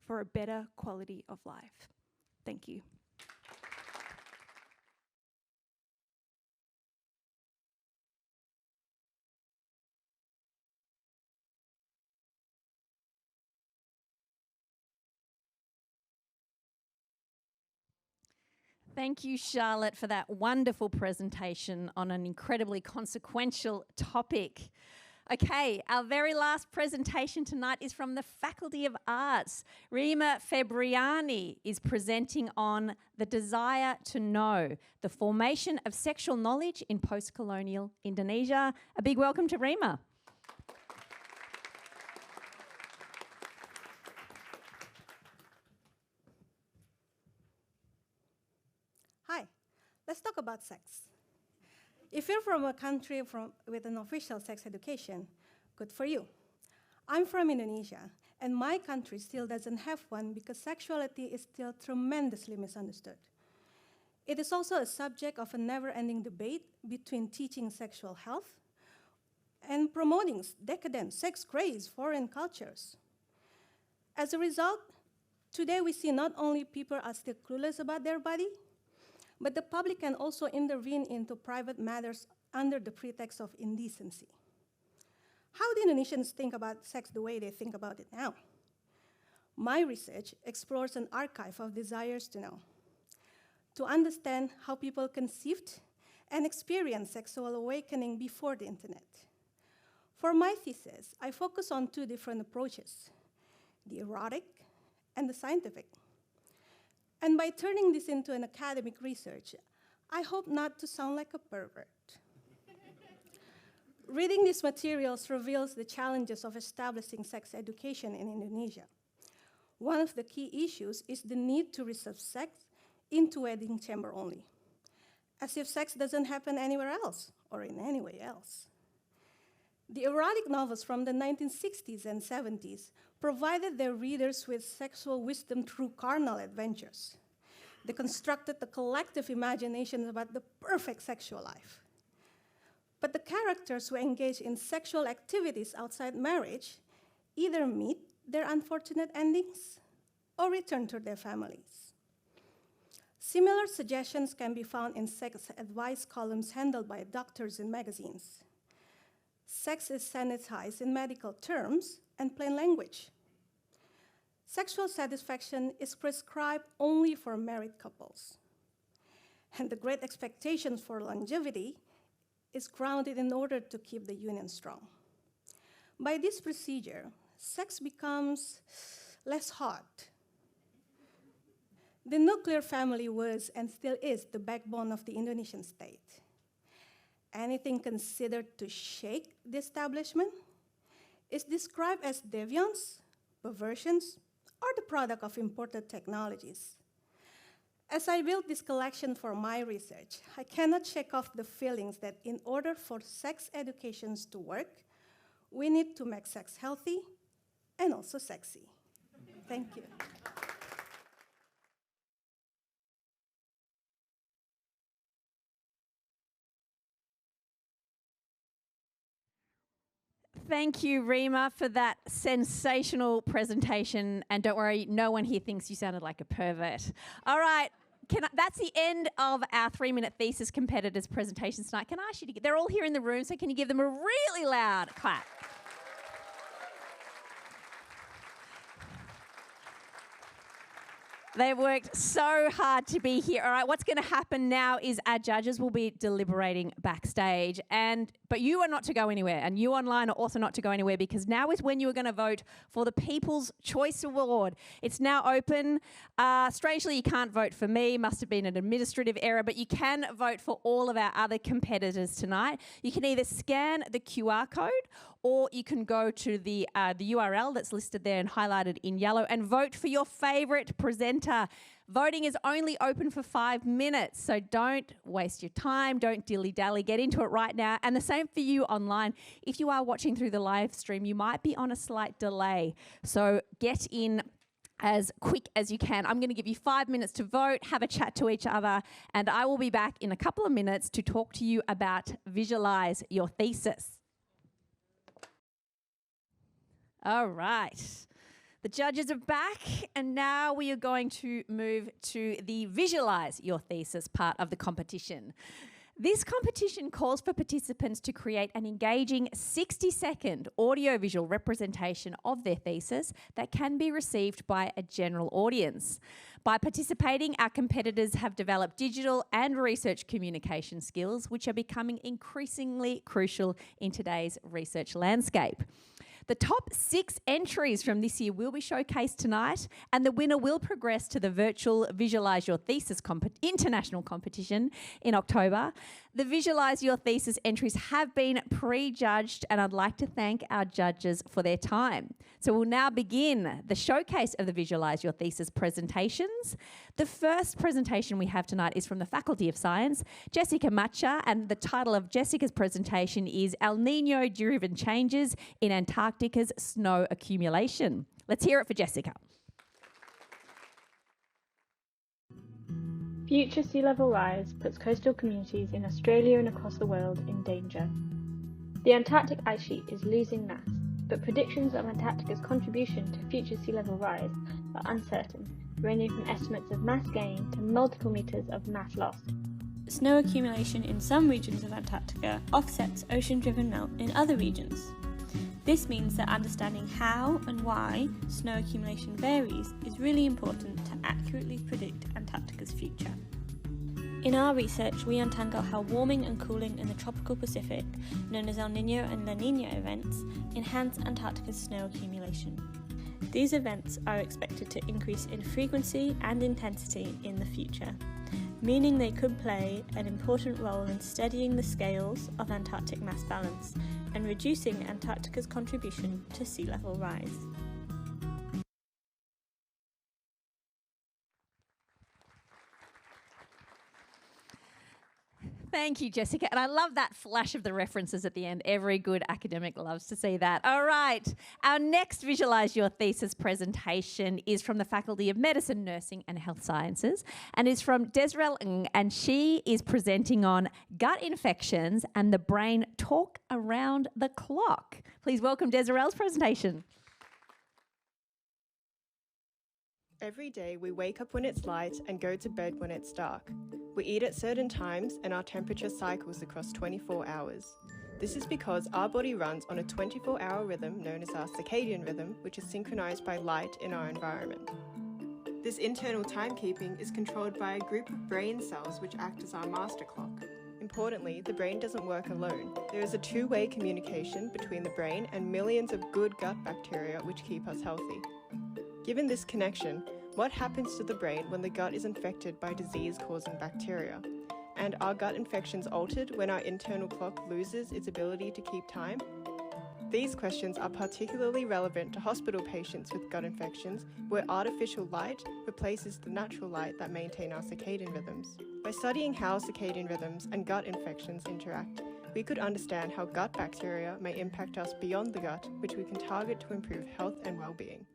for a better quality of life. Thank you. Thank you, Charlotte, for that wonderful presentation on an incredibly consequential topic. Okay, our very last presentation tonight is from the Faculty of Arts. Rima Febriani is presenting on the desire to know, the formation of sexual knowledge in post-colonial Indonesia. A big welcome to Rima. Hi, let's talk about sex. If you're from a country with an official sex education, good for you. I'm from Indonesia, and my country still doesn't have one because sexuality is still tremendously misunderstood. It is also a subject of a never-ending debate between teaching sexual health and promoting decadent, sex-crazed foreign cultures. As a result, today we see not only people are still clueless about their body, but the public can also intervene into private matters under the pretext of indecency. How do Indonesians think about sex the way they think about it now? My research explores an archive of desires to know, to understand how people conceived and experienced sexual awakening before the internet. For my thesis, I focus on two different approaches, the erotic and the scientific. And by turning this into an academic research, I hope not to sound like a pervert. Reading these materials reveals the challenges of establishing sex education in Indonesia. One of the key issues is the need to reserve sex into wedding chamber only, as if sex doesn't happen anywhere else or in any way else. The erotic novels from the 1960s and 70s provided their readers with sexual wisdom through carnal adventures. They constructed the collective imagination about the perfect sexual life. But the characters who engage in sexual activities outside marriage either meet their unfortunate endings or return to their families. Similar suggestions can be found in sex advice columns handled by doctors in magazines. Sex is sanitized in medical terms and plain language. Sexual satisfaction is prescribed only for married couples. And the great expectations for longevity is grounded in order to keep the union strong. By this procedure, sex becomes less hot. The nuclear family was and still is the backbone of the Indonesian state. Anything considered to shake the establishment is described as deviance, perversions, or the product of imported technologies. As I built this collection for my research, I cannot shake off the feelings that in order for sex educations to work, we need to make sex healthy and also sexy. Thank you. Thank you, Rima, for that sensational presentation. And don't worry, no one here thinks you sounded like a pervert. All right, that's the end of our 3-minute thesis competitors' presentations tonight. Can I ask you to they're all here in the room, so can you give them a really loud clap? They've worked so hard to be here. All right, what's going to happen now is our judges will be deliberating backstage. But you are not to go anywhere, and you online are also not to go anywhere, because now is when you are going to vote for the People's Choice Award. It's now open. Strangely, you can't vote for me. Must have been an administrative error, but you can vote for all of our other competitors tonight. You can either scan the QR code, or you can go to the URL that's listed there and highlighted in yellow and vote for your favourite presenter. Voting is only open for 5 minutes, so don't waste your time, don't dilly-dally, get into it right now. And the same for you online. If you are watching through the live stream, you might be on a slight delay, so get in as quick as you can. I'm going to give you 5 minutes to vote, have a chat to each other, and I will be back in a couple of minutes to talk to you about Visualise your thesis. All right. The judges are back, and now we are going to move to the Visualise your thesis part of the competition. This competition calls for participants to create an engaging 60-second audiovisual representation of their thesis that can be received by a general audience. By participating, our competitors have developed digital and research communication skills, which are becoming increasingly crucial in today's research landscape. The top 6 entries from this year will be showcased tonight, and the winner will progress to the virtual Visualise Your Thesis international competition in October. The Visualise Your Thesis entries have been pre-judged, and I'd like to thank our judges for their time. So we'll now begin the showcase of the Visualise Your Thesis presentations. The first presentation we have tonight is from the Faculty of Science, Jessica Macha, and the title of Jessica's presentation is El Niño-Driven Changes in Antarctica's Snow Accumulation. Let's hear it for Jessica. Future sea level rise puts coastal communities in Australia and across the world in danger. The Antarctic ice sheet is losing mass, but predictions of Antarctica's contribution to future sea level rise are uncertain, ranging from estimates of mass gain to multiple metres of mass loss. Snow accumulation in some regions of Antarctica offsets ocean-driven melt in other regions. This means that understanding how and why snow accumulation varies is really important to accurately predict Antarctica's future. In our research, we untangle how warming and cooling in the tropical Pacific, known as El Niño and La Niña events, enhance Antarctica's snow accumulation. These events are expected to increase in frequency and intensity in the future, meaning they could play an important role in steadying the scales of Antarctic mass balance and reducing Antarctica's contribution to sea level rise. Thank you, Jessica. And I love that flash of the references at the end. Every good academic loves to see that. All right. Our next Visualise Your Thesis presentation is from the Faculty of Medicine, Nursing and Health Sciences, and is from Desirel Ng, and she is presenting on gut infections and the brain talk around the clock. Please welcome Desirel's presentation. Every day we wake up when it's light and go to bed when it's dark. We eat at certain times and our temperature cycles across 24 hours. This is because our body runs on a 24-hour rhythm known as our circadian rhythm, which is synchronized by light in our environment. This internal timekeeping is controlled by a group of brain cells which act as our master clock. Importantly, the brain doesn't work alone. There is a two-way communication between the brain and millions of good gut bacteria which keep us healthy. Given this connection, what happens to the brain when the gut is infected by disease-causing bacteria? And are gut infections altered when our internal clock loses its ability to keep time? These questions are particularly relevant to hospital patients with gut infections, where artificial light replaces the natural light that maintain our circadian rhythms. By studying how circadian rhythms and gut infections interact, we could understand how gut bacteria may impact us beyond the gut, which we can target to improve health and well-being.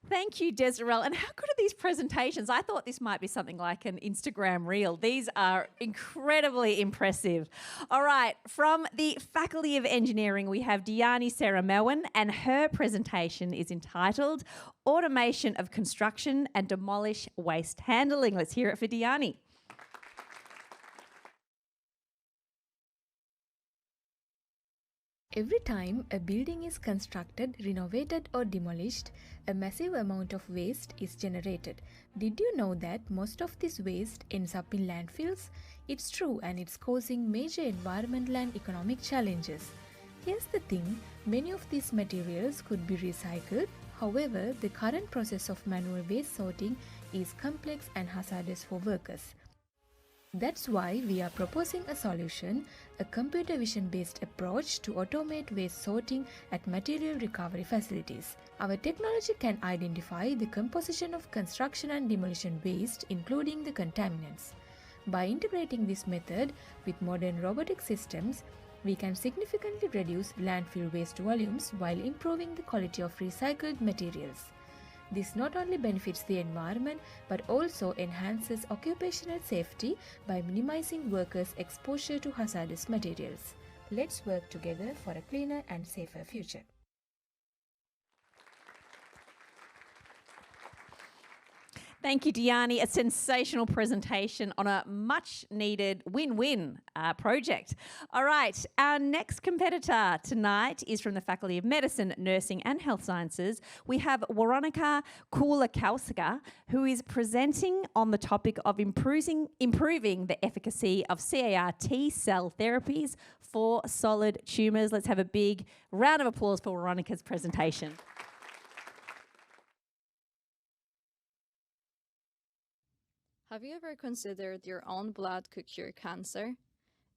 Thank you, Desirel. And how good are these presentations? I thought this might be something like an Instagram reel. These are incredibly impressive. All right, from the Faculty of Engineering, we have Diani Sarah Melwin, and her presentation is entitled Automation of Construction and Demolish Waste Handling. Let's hear it for Diani. Every time a building is constructed, renovated or demolished, a massive amount of waste is generated. Did you know that most of this waste ends up in landfills? It's true, and it's causing major environmental and economic challenges. Here's the thing, many of these materials could be recycled. However, the current process of manual waste sorting is complex and hazardous for workers. That's why we are proposing a solution, a computer vision-based approach to automate waste sorting at material recovery facilities. Our technology can identify the composition of construction and demolition waste, including the contaminants. By integrating this method with modern robotic systems, we can significantly reduce landfill waste volumes while improving the quality of recycled materials. This not only benefits the environment but also enhances occupational safety by minimizing workers' exposure to hazardous materials. Let's work together for a cleaner and safer future. Thank you, Diani. A sensational presentation on a much-needed win-win project. All right, our next competitor tonight is from the Faculty of Medicine, Nursing and Health Sciences. We have Waronika Kulakowska, who is presenting on the topic of improving the efficacy of CAR T-cell therapies for solid tumours. Let's have a big round of applause for Waronika's presentation. Have you ever considered your own blood could cure cancer?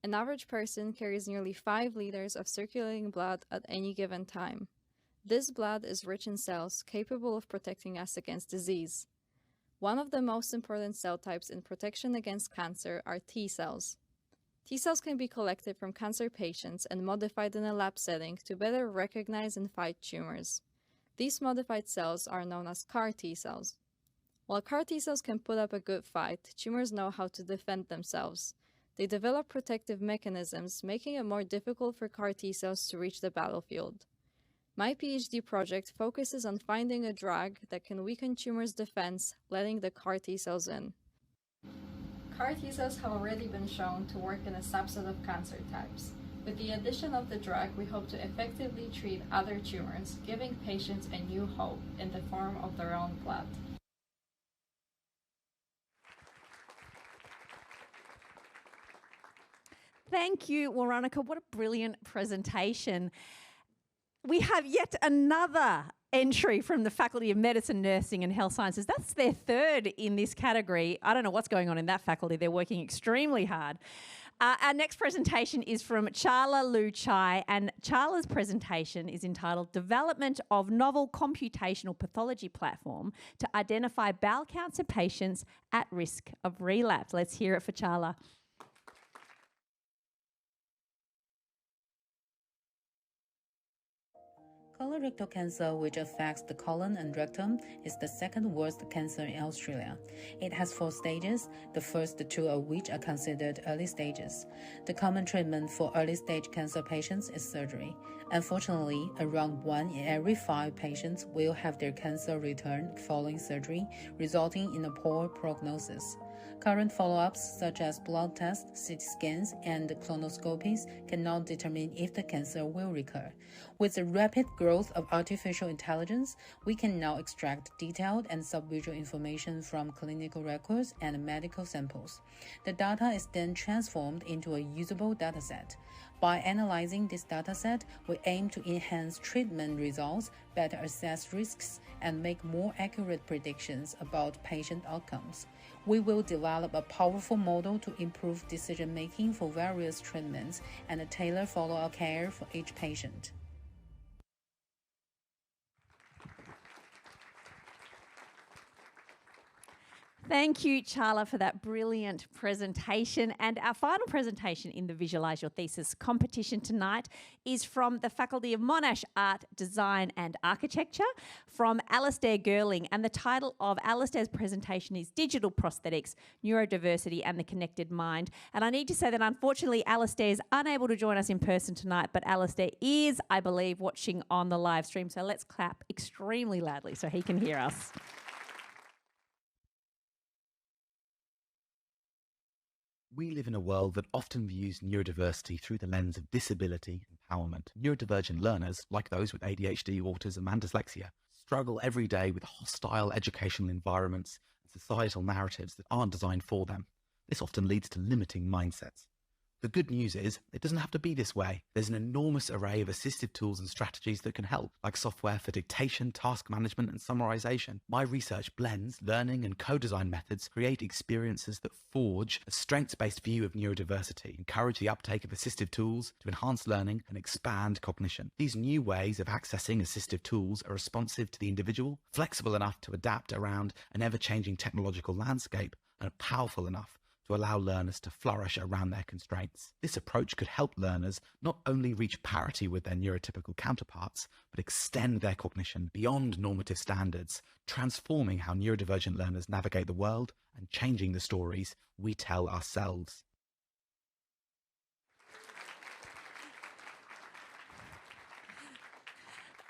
An average person carries nearly 5 liters of circulating blood at any given time. This blood is rich in cells capable of protecting us against disease. One of the most important cell types in protection against cancer are T cells. T cells can be collected from cancer patients and modified in a lab setting to better recognize and fight tumors. These modified cells are known as CAR T cells. While CAR T cells can put up a good fight, tumors know how to defend themselves. They develop protective mechanisms, making it more difficult for CAR T cells to reach the battlefield. My PhD project focuses on finding a drug that can weaken tumors' defense, letting the CAR T cells in. CAR T cells have already been shown to work in a subset of cancer types. With the addition of the drug, we hope to effectively treat other tumors, giving patients a new hope in the form of their own blood. Thank you, Waronika. What a brilliant presentation. We have yet another entry from the Faculty of Medicine, Nursing and Health Sciences. That's their third in this category. I don't know what's going on in that faculty. They're working extremely hard. Our next presentation is from Charla Lu Chai, and Charla's presentation is entitled Development of Novel Computational Pathology Platform to Identify Bowel Cancer Patients at Risk of Relapse. Let's hear it for Charla. Colorectal cancer, which affects the colon and rectum, is the second worst cancer in Australia. It has 4 stages, the first 2 of which are considered early stages. The common treatment for early-stage cancer patients is surgery. Unfortunately, around 1 in every 5 patients will have their cancer return following surgery, resulting in a poor prognosis. Current follow-ups such as blood tests, CT scans, and colonoscopies cannot determine if the cancer will recur. With the rapid growth of artificial intelligence, we can now extract detailed and subvisual information from clinical records and medical samples. The data is then transformed into a usable dataset. By analyzing this dataset, we aim to enhance treatment results, better assess risks, and make more accurate predictions about patient outcomes. We will develop a powerful model to improve decision-making for various treatments and tailor follow-up care for each patient. Thank you, Charla, for that brilliant presentation. And our final presentation in the Visualise Your Thesis competition tonight is from the Faculty of Monash Art, Design and Architecture from Alistair Girling. And the title of Alistair's presentation is Digital Prosthetics, Neurodiversity and the Connected Mind. And I need to say that unfortunately Alistair is unable to join us in person tonight, but Alistair is, I believe, watching on the live stream. So let's clap extremely loudly so he can hear us. We live in a world that often views neurodiversity through the lens of disability and empowerment. Neurodivergent learners, like those with ADHD, autism and dyslexia, struggle every day with hostile educational environments and societal narratives that aren't designed for them. This often leads to limiting mindsets. The good news is, it doesn't have to be this way. There's an enormous array of assistive tools and strategies that can help, like software for dictation, task management, and summarization. My research blends learning and co-design methods, create experiences that forge a strengths-based view of neurodiversity, encourage the uptake of assistive tools to enhance learning and expand cognition. These new ways of accessing assistive tools are responsive to the individual, flexible enough to adapt around an ever-changing technological landscape, and powerful enough to allow learners to flourish around their constraints. This approach could help learners not only reach parity with their neurotypical counterparts, but extend their cognition beyond normative standards, transforming how neurodivergent learners navigate the world and changing the stories we tell ourselves.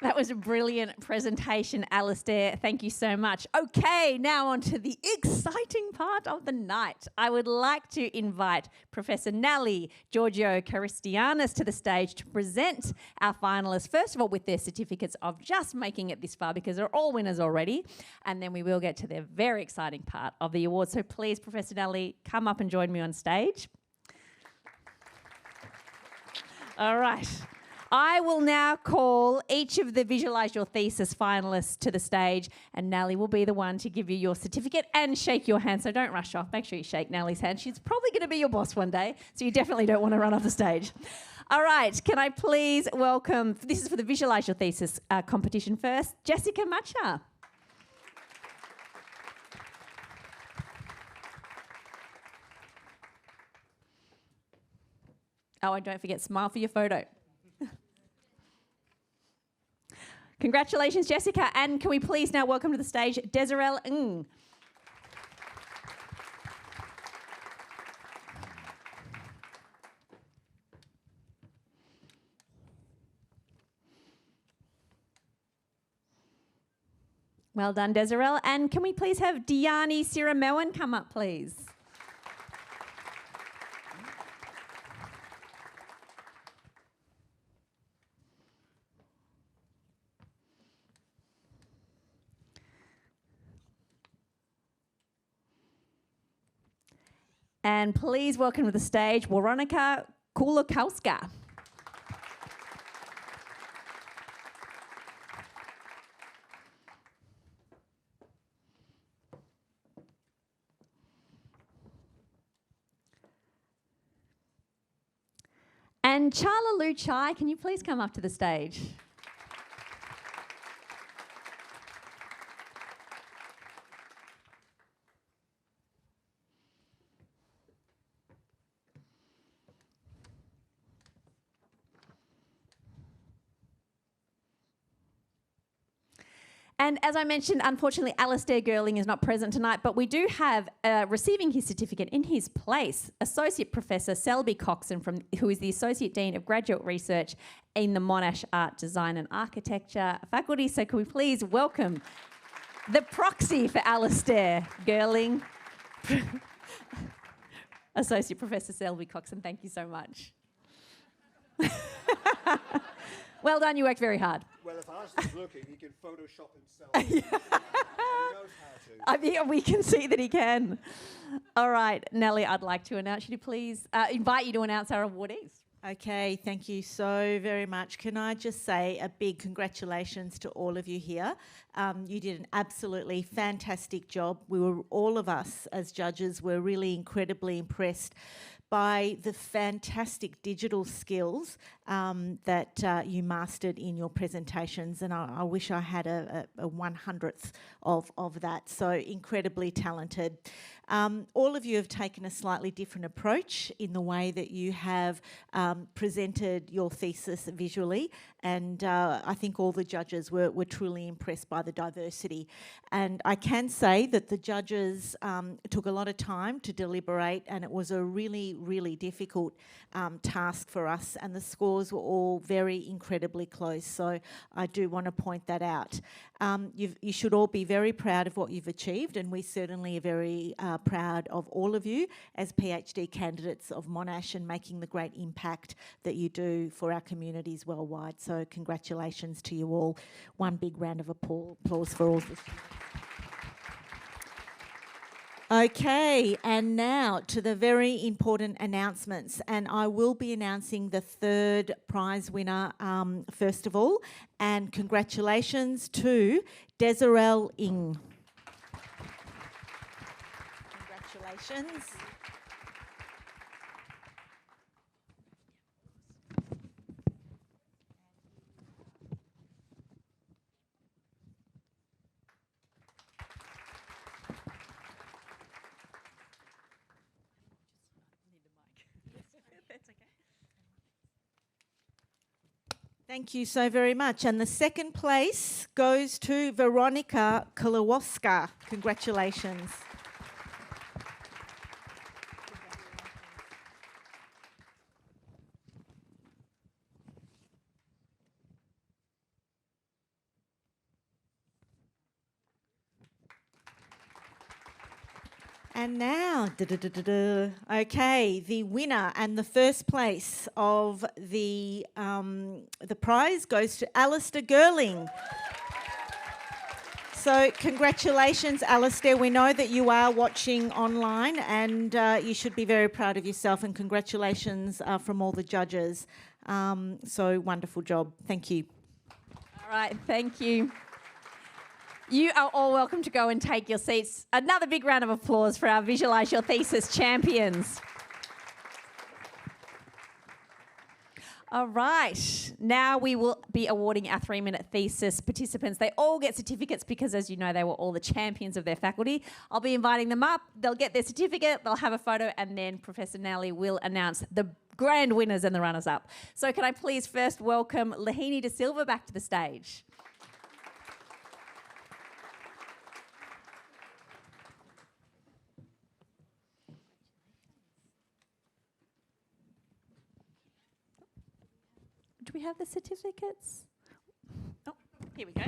That was a brilliant presentation, Alistair. Thank you so much. Okay, now on to the exciting part of the night. I would like to invite Professor Nally Giorgio Christianis to the stage to present our finalists, first of all with their certificates of just making it this far, because they're all winners already, and then we will get to the very exciting part of the award. So please, Professor Nally, come up and join me on stage. All right. I will now call each of the Visualise Your Thesis finalists to the stage, and Nally will be the one to give you your certificate and shake your hand. So don't rush off. Make sure you shake Nally's hand. She's probably going to be your boss one day, so you definitely don't want to run off the stage. All right, can I please welcome, this is for the Visualise Your Thesis competition first, Jessica Macha. Oh, and don't forget, smile for your photo. Congratulations, Jessica. And can we please now welcome to the stage Desirel Ng. Well done, Desirel. And can we please have Diani Siramewan come up, please? And please welcome to the stage Weronika Kulakowska. And Charla Lu Chai, can you please come up to the stage? And as I mentioned, unfortunately, Alistair Girling is not present tonight, but we do have receiving his certificate in his place, Associate Professor Selby Coxon, who is the Associate Dean of Graduate Research in the Monash Art, Design and Architecture faculty. So can we please welcome the proxy for Alistair Girling, Associate Professor Selby Coxon. Thank you so much. Well done, you worked very hard. Well, if Alistair's looking, he can Photoshop himself. He knows how to. I mean, we can see that he can. All right, Nellie, I'd like to invite you to announce our awardees. Okay, thank you so very much. Can I just say a big congratulations to all of you here. You did an absolutely fantastic job. All of us as judges were really incredibly impressed by the fantastic digital skills that you mastered in your presentations, and I wish I had a 100th of that, so incredibly talented. All of you have taken a slightly different approach in the way that you have presented your thesis visually, and I think all the judges were truly impressed by the diversity. And I can say that the judges took a lot of time to deliberate, and it was a really, really difficult task for us, and the scores were all very incredibly close. So I do want to point that out. You should all be very proud of what you've achieved, and we certainly are very proud of all of you as PhD candidates of Monash and making the great impact that you do for our communities worldwide. So congratulations to you all. One big round of applause for all of this. Okay, and now to the very important announcements, and I will be announcing the third prize winner first of all, and congratulations to Desirel Ng. Congratulations. Thank you so very much. And the second place goes to Veronica Kulawoska. Congratulations. And now, okay, the winner and the first place of the prize goes to Alistair Girling. So congratulations, Alistair. We know that you are watching online, and you should be very proud of yourself, and congratulations from all the judges. So wonderful job. Thank you. All right, thank you. You are all welcome to go and take your seats. Another big round of applause for our Visualise Your Thesis champions. All right, now we will be awarding our 3-minute thesis participants. They all get certificates because, as you know, they were all the champions of their faculty. I'll be inviting them up. They'll get their certificate, they'll have a photo, and then Professor Nally will announce the grand winners and the runners-up. So can I please first welcome Lihini de Silva back to the stage. Do we have the certificates? Oh, here we go.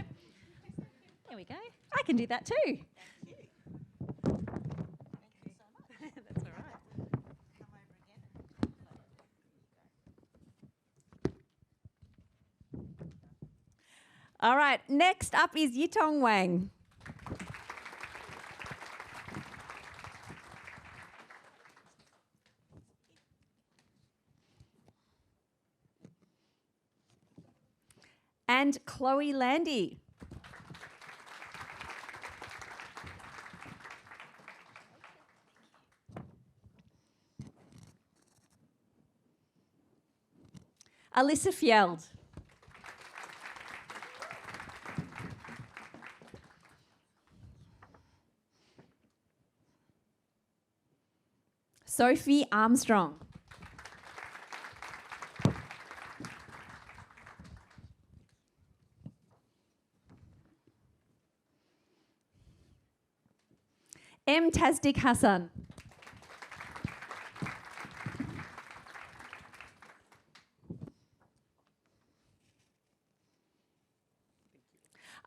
Here we go. I can do that too. Thank you. Thank you so much. That's all right. Come over again. All right, next up is Yitong Wang. And Chloe Landy. Alyssa Fjeld. Sophie Armstrong. Tasdik Hasan.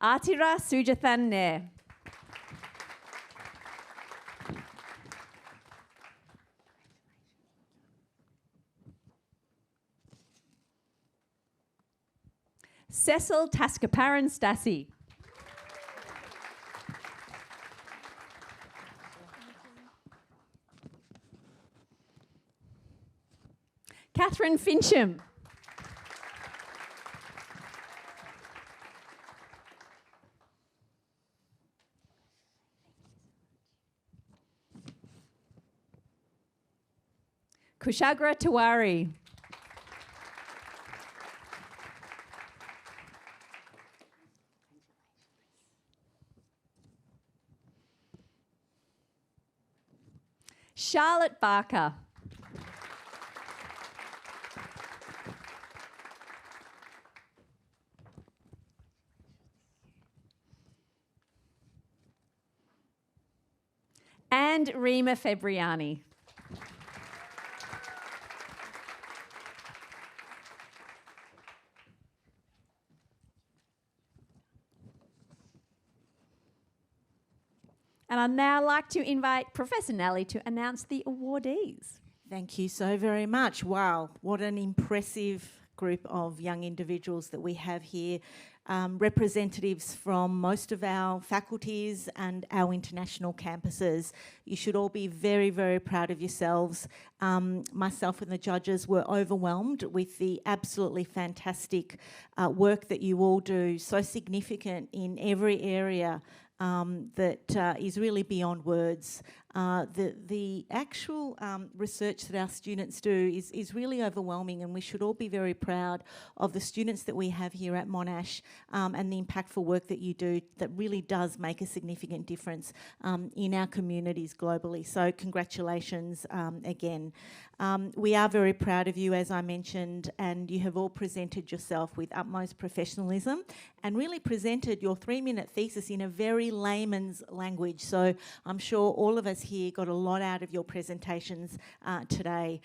Aathira Sujathan Nair. Secil Taskoparan Stassi. Kathryn Fincham. Kushagra Tiwari. Charlotte Barker. And Rima Febriani. Now I'd like to invite Professor Nelly to announce the awardees. Thank you so very much. Wow, what an impressive group of young individuals that we have here. Representatives from most of our faculties and our international campuses. You should all be very, very proud of yourselves. Myself and the judges were overwhelmed with the absolutely fantastic work that you all do, so significant in every area that is really beyond words. The actual research that our students do is really overwhelming, and we should all be very proud of the students that we have here at Monash and the impactful work that you do that really does make a significant difference in our communities globally. So congratulations again. We are very proud of you, as I mentioned, and you have all presented yourself with utmost professionalism and really presented your 3-minute thesis in a very layman's language. So I'm sure all of us here got a lot out of your presentations today.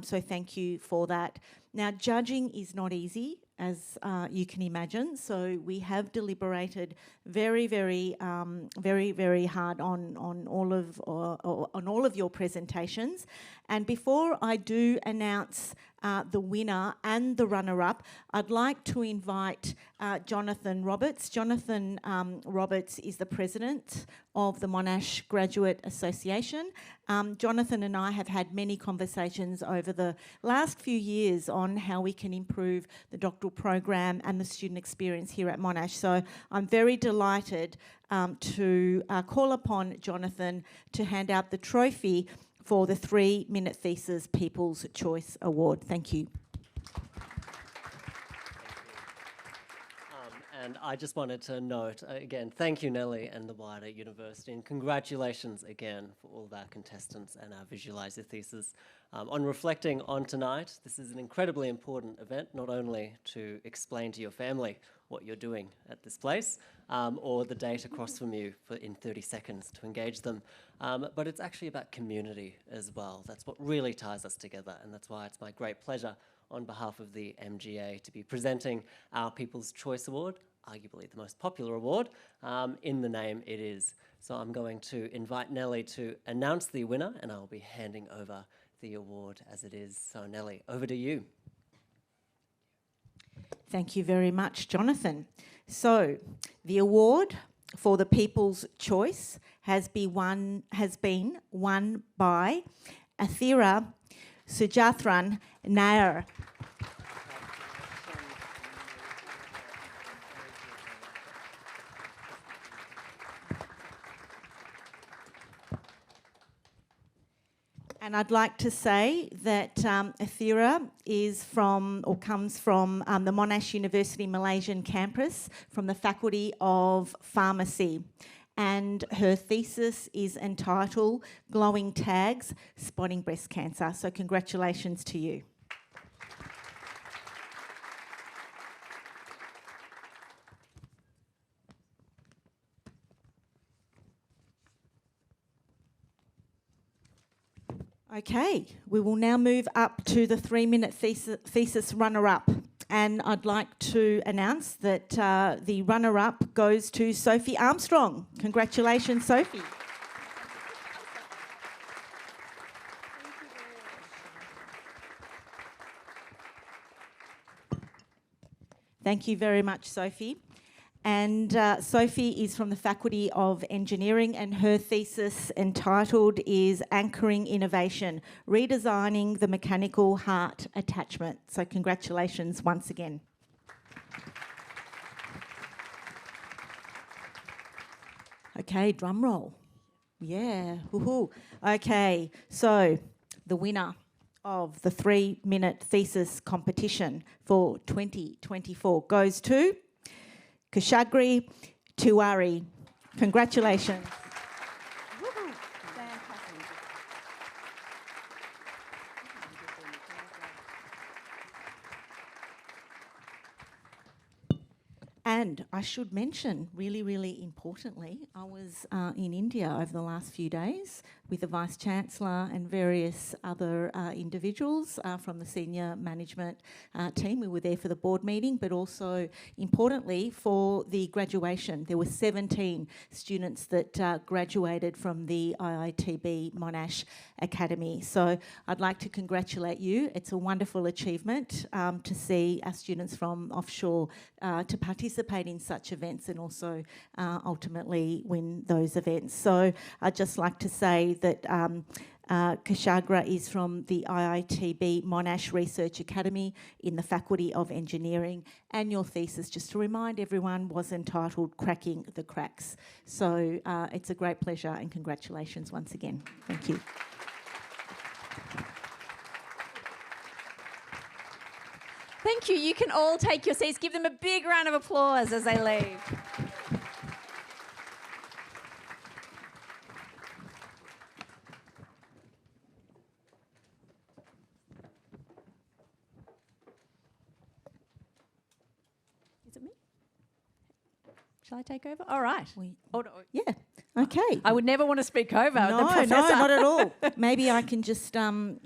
So thank you for that. Now, judging is not easy, as you can imagine. So we have deliberated very, very hard on all of your presentations. And before I do announce the winner and the runner-up, I'd like to invite Jonathan Roberts. Jonathan Roberts is the president of the Monash Graduate Association. Jonathan and I have had many conversations over the last few years on how we can improve the doctoral program and the student experience here at Monash. So I'm very delighted to call upon Jonathan to hand out the trophy for the 3-minute thesis People's Choice Award. Thank you. And I just wanted to note, again, thank you, Nelly, and the wider university, and congratulations again for all of our contestants and our Visualise Your Thesis. On reflecting on tonight, this is an incredibly important event, not only to explain to your family what you're doing at this place, or the date across from you in 30 seconds to engage them, but it's actually about community as well. That's what really ties us together, and that's why it's my great pleasure on behalf of the MGA to be presenting our People's Choice Award, arguably the most popular award, in the name it is. So I'm going to invite Nelly to announce the winner, and I'll be handing over the award as it is. So Nelly, over to you. Thank you very much, Jonathan. So the award for the People's Choice has been won by Aathira, Sujathan, Nair. And I'd like to say that Aathira comes from the Monash University Malaysian campus from the Faculty of Pharmacy. And her thesis is entitled Glowing Tags, Spotting Breast Cancer. So congratulations to you. Okay, we will now move up to the 3-minute thesis runner-up. And I'd like to announce that the runner-up goes to Sophie Armstrong. Congratulations, Sophie. Thank you very much, Sophie. And Sophie is from the Faculty of Engineering, and her thesis entitled is Anchoring Innovation, Redesigning the Mechanical Heart Attachment. So congratulations once again. Okay, drum roll. Yeah, woohoo. Okay, so the winner of the 3-minute thesis competition for 2024 goes to Kushagra, Tiwari. Congratulations. And I should mention, really, really importantly, I was in India over the last few days with the Vice-Chancellor and various other individuals from the senior management team. We were there for the board meeting, but also importantly for the graduation. There were 17 students that graduated from the IITB-Monash Academy. So I'd like to congratulate you. It's a wonderful achievement to see our students from offshore to participate in such events and also ultimately win those events. So I'd just like to say that Kushagra is from the IITB-Monash Research Academy in the Faculty of Engineering, and your thesis, just to remind everyone, was entitled Cracking the Cracks. So it's a great pleasure and congratulations once again. Thank you. Thank you. You can all take your seats. Give them a big round of applause as they leave. Is it me? Shall I take over? All right. Yeah. Okay. I would never want to speak over the No, professor. not at all. Maybe I can just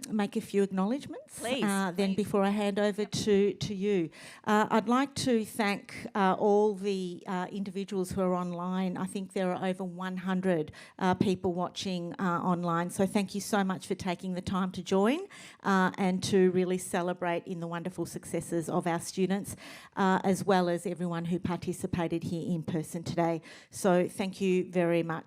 make a few acknowledgements. Please. Then before I hand over to you. I'd like to thank all the individuals who are online. I think there are over 100 people watching online. So thank you so much for taking the time to join and to really celebrate in the wonderful successes of our students, as well as everyone who participated here in person today. So thank you very much.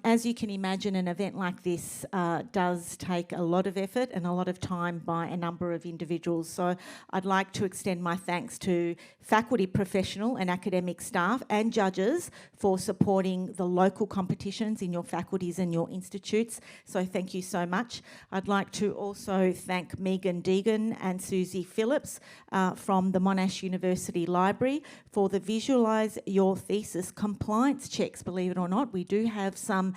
As you can imagine, an event like this does take a lot of effort and a lot of time by a number of individuals. So I'd like to extend my thanks to faculty, professional and academic staff and judges for supporting the local competitions in your faculties and your institutes. So thank you so much. I'd like to also thank Megan Deegan and Susie Phillips from the Monash University Library for the Visualise Your Thesis compliance checks. Believe it or not, we do have some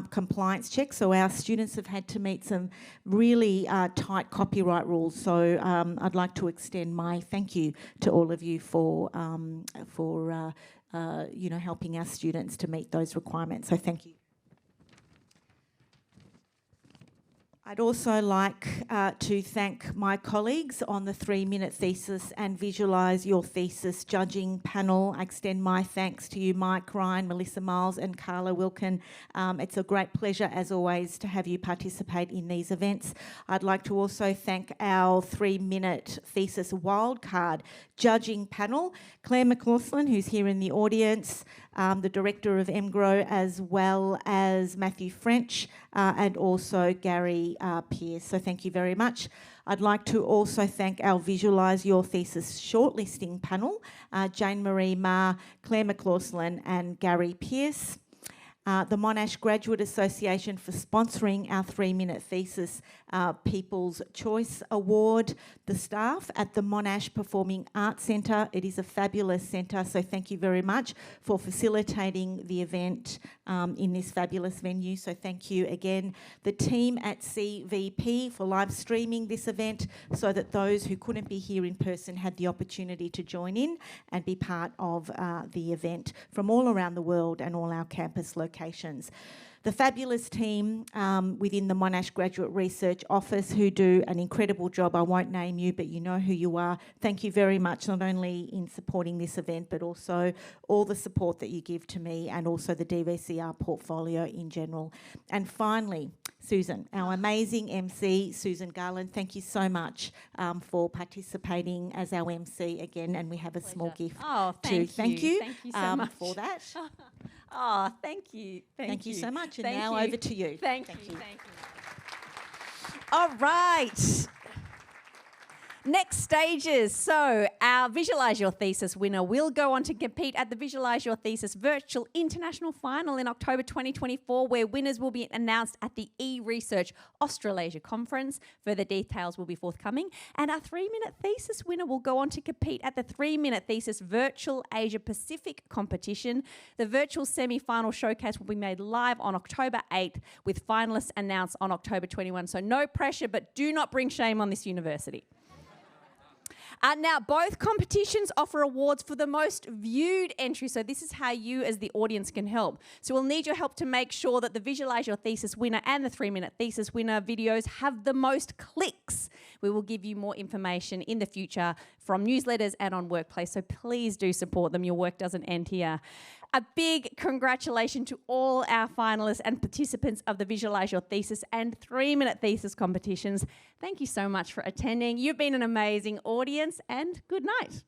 compliance checks, so our students have had to meet some really tight copyright rules. So I'd like to extend my thank you to all of you for helping our students to meet those requirements. So thank you. I'd also like to thank my colleagues on the 3-minute thesis and Visualise Your Thesis judging panel. I extend my thanks to you, Mike Ryan, Melissa Miles and Carla Wilkin. It's a great pleasure, as always, to have you participate in these events. I'd like to also thank our 3-minute thesis Wildcard judging panel, Claire McLaughlin, who's here in the audience, the Director of MGRO, as well as Matthew French, and also Gary Pearce. So thank you very much. I'd like to also thank our Visualise Your Thesis shortlisting panel, Jane Marie Ma, Claire McLaughlin and Gary Pearce. The Monash Graduate Association for sponsoring our 3-minute thesis People's Choice Award, the staff at the Monash Performing Arts Centre. It is a fabulous centre, so thank you very much for facilitating the event in this fabulous venue. So thank you again. The team at CVP for live streaming this event so that those who couldn't be here in person had the opportunity to join in and be part of the event from all around the world and all our campus locations. The fabulous team within the Monash Graduate Research Office who do an incredible job. I won't name you, but you know who you are. Thank you very much, not only in supporting this event, but also all the support that you give to me and also the DVCR portfolio in general. And finally, Susan, our amazing MC, Susan Garland, thank you so much for participating as our MC again, and we have a small gift too. Thank you so much for that. Oh, thank you. Thank you so much. And Thank now you. over to you. Thank you. All right. Next stages. So our Visualise Your Thesis winner will go on to compete at the Visualise Your Thesis Virtual International Final in October 2024, where winners will be announced at the eResearch Australasia Conference. Further details will be forthcoming. And our 3-minute thesis winner will go on to compete at the 3-minute thesis Virtual Asia Pacific competition. The virtual semi-final showcase will be made live on October 8th, with finalists announced on October 21. So no pressure, but do not bring shame on this university. Now, both competitions offer awards for the most viewed entry. So this is how you as the audience can help. So we'll need your help to make sure that the Visualise Your Thesis winner and the 3-minute thesis winner videos have the most clicks. We will give you more information in the future from newsletters and on Workplace. So please do support them. Your work doesn't end here. A big congratulations to all our finalists and participants of the Visualise Your Thesis and 3-minute thesis competitions. Thank you so much for attending. You've been an amazing audience, and good night.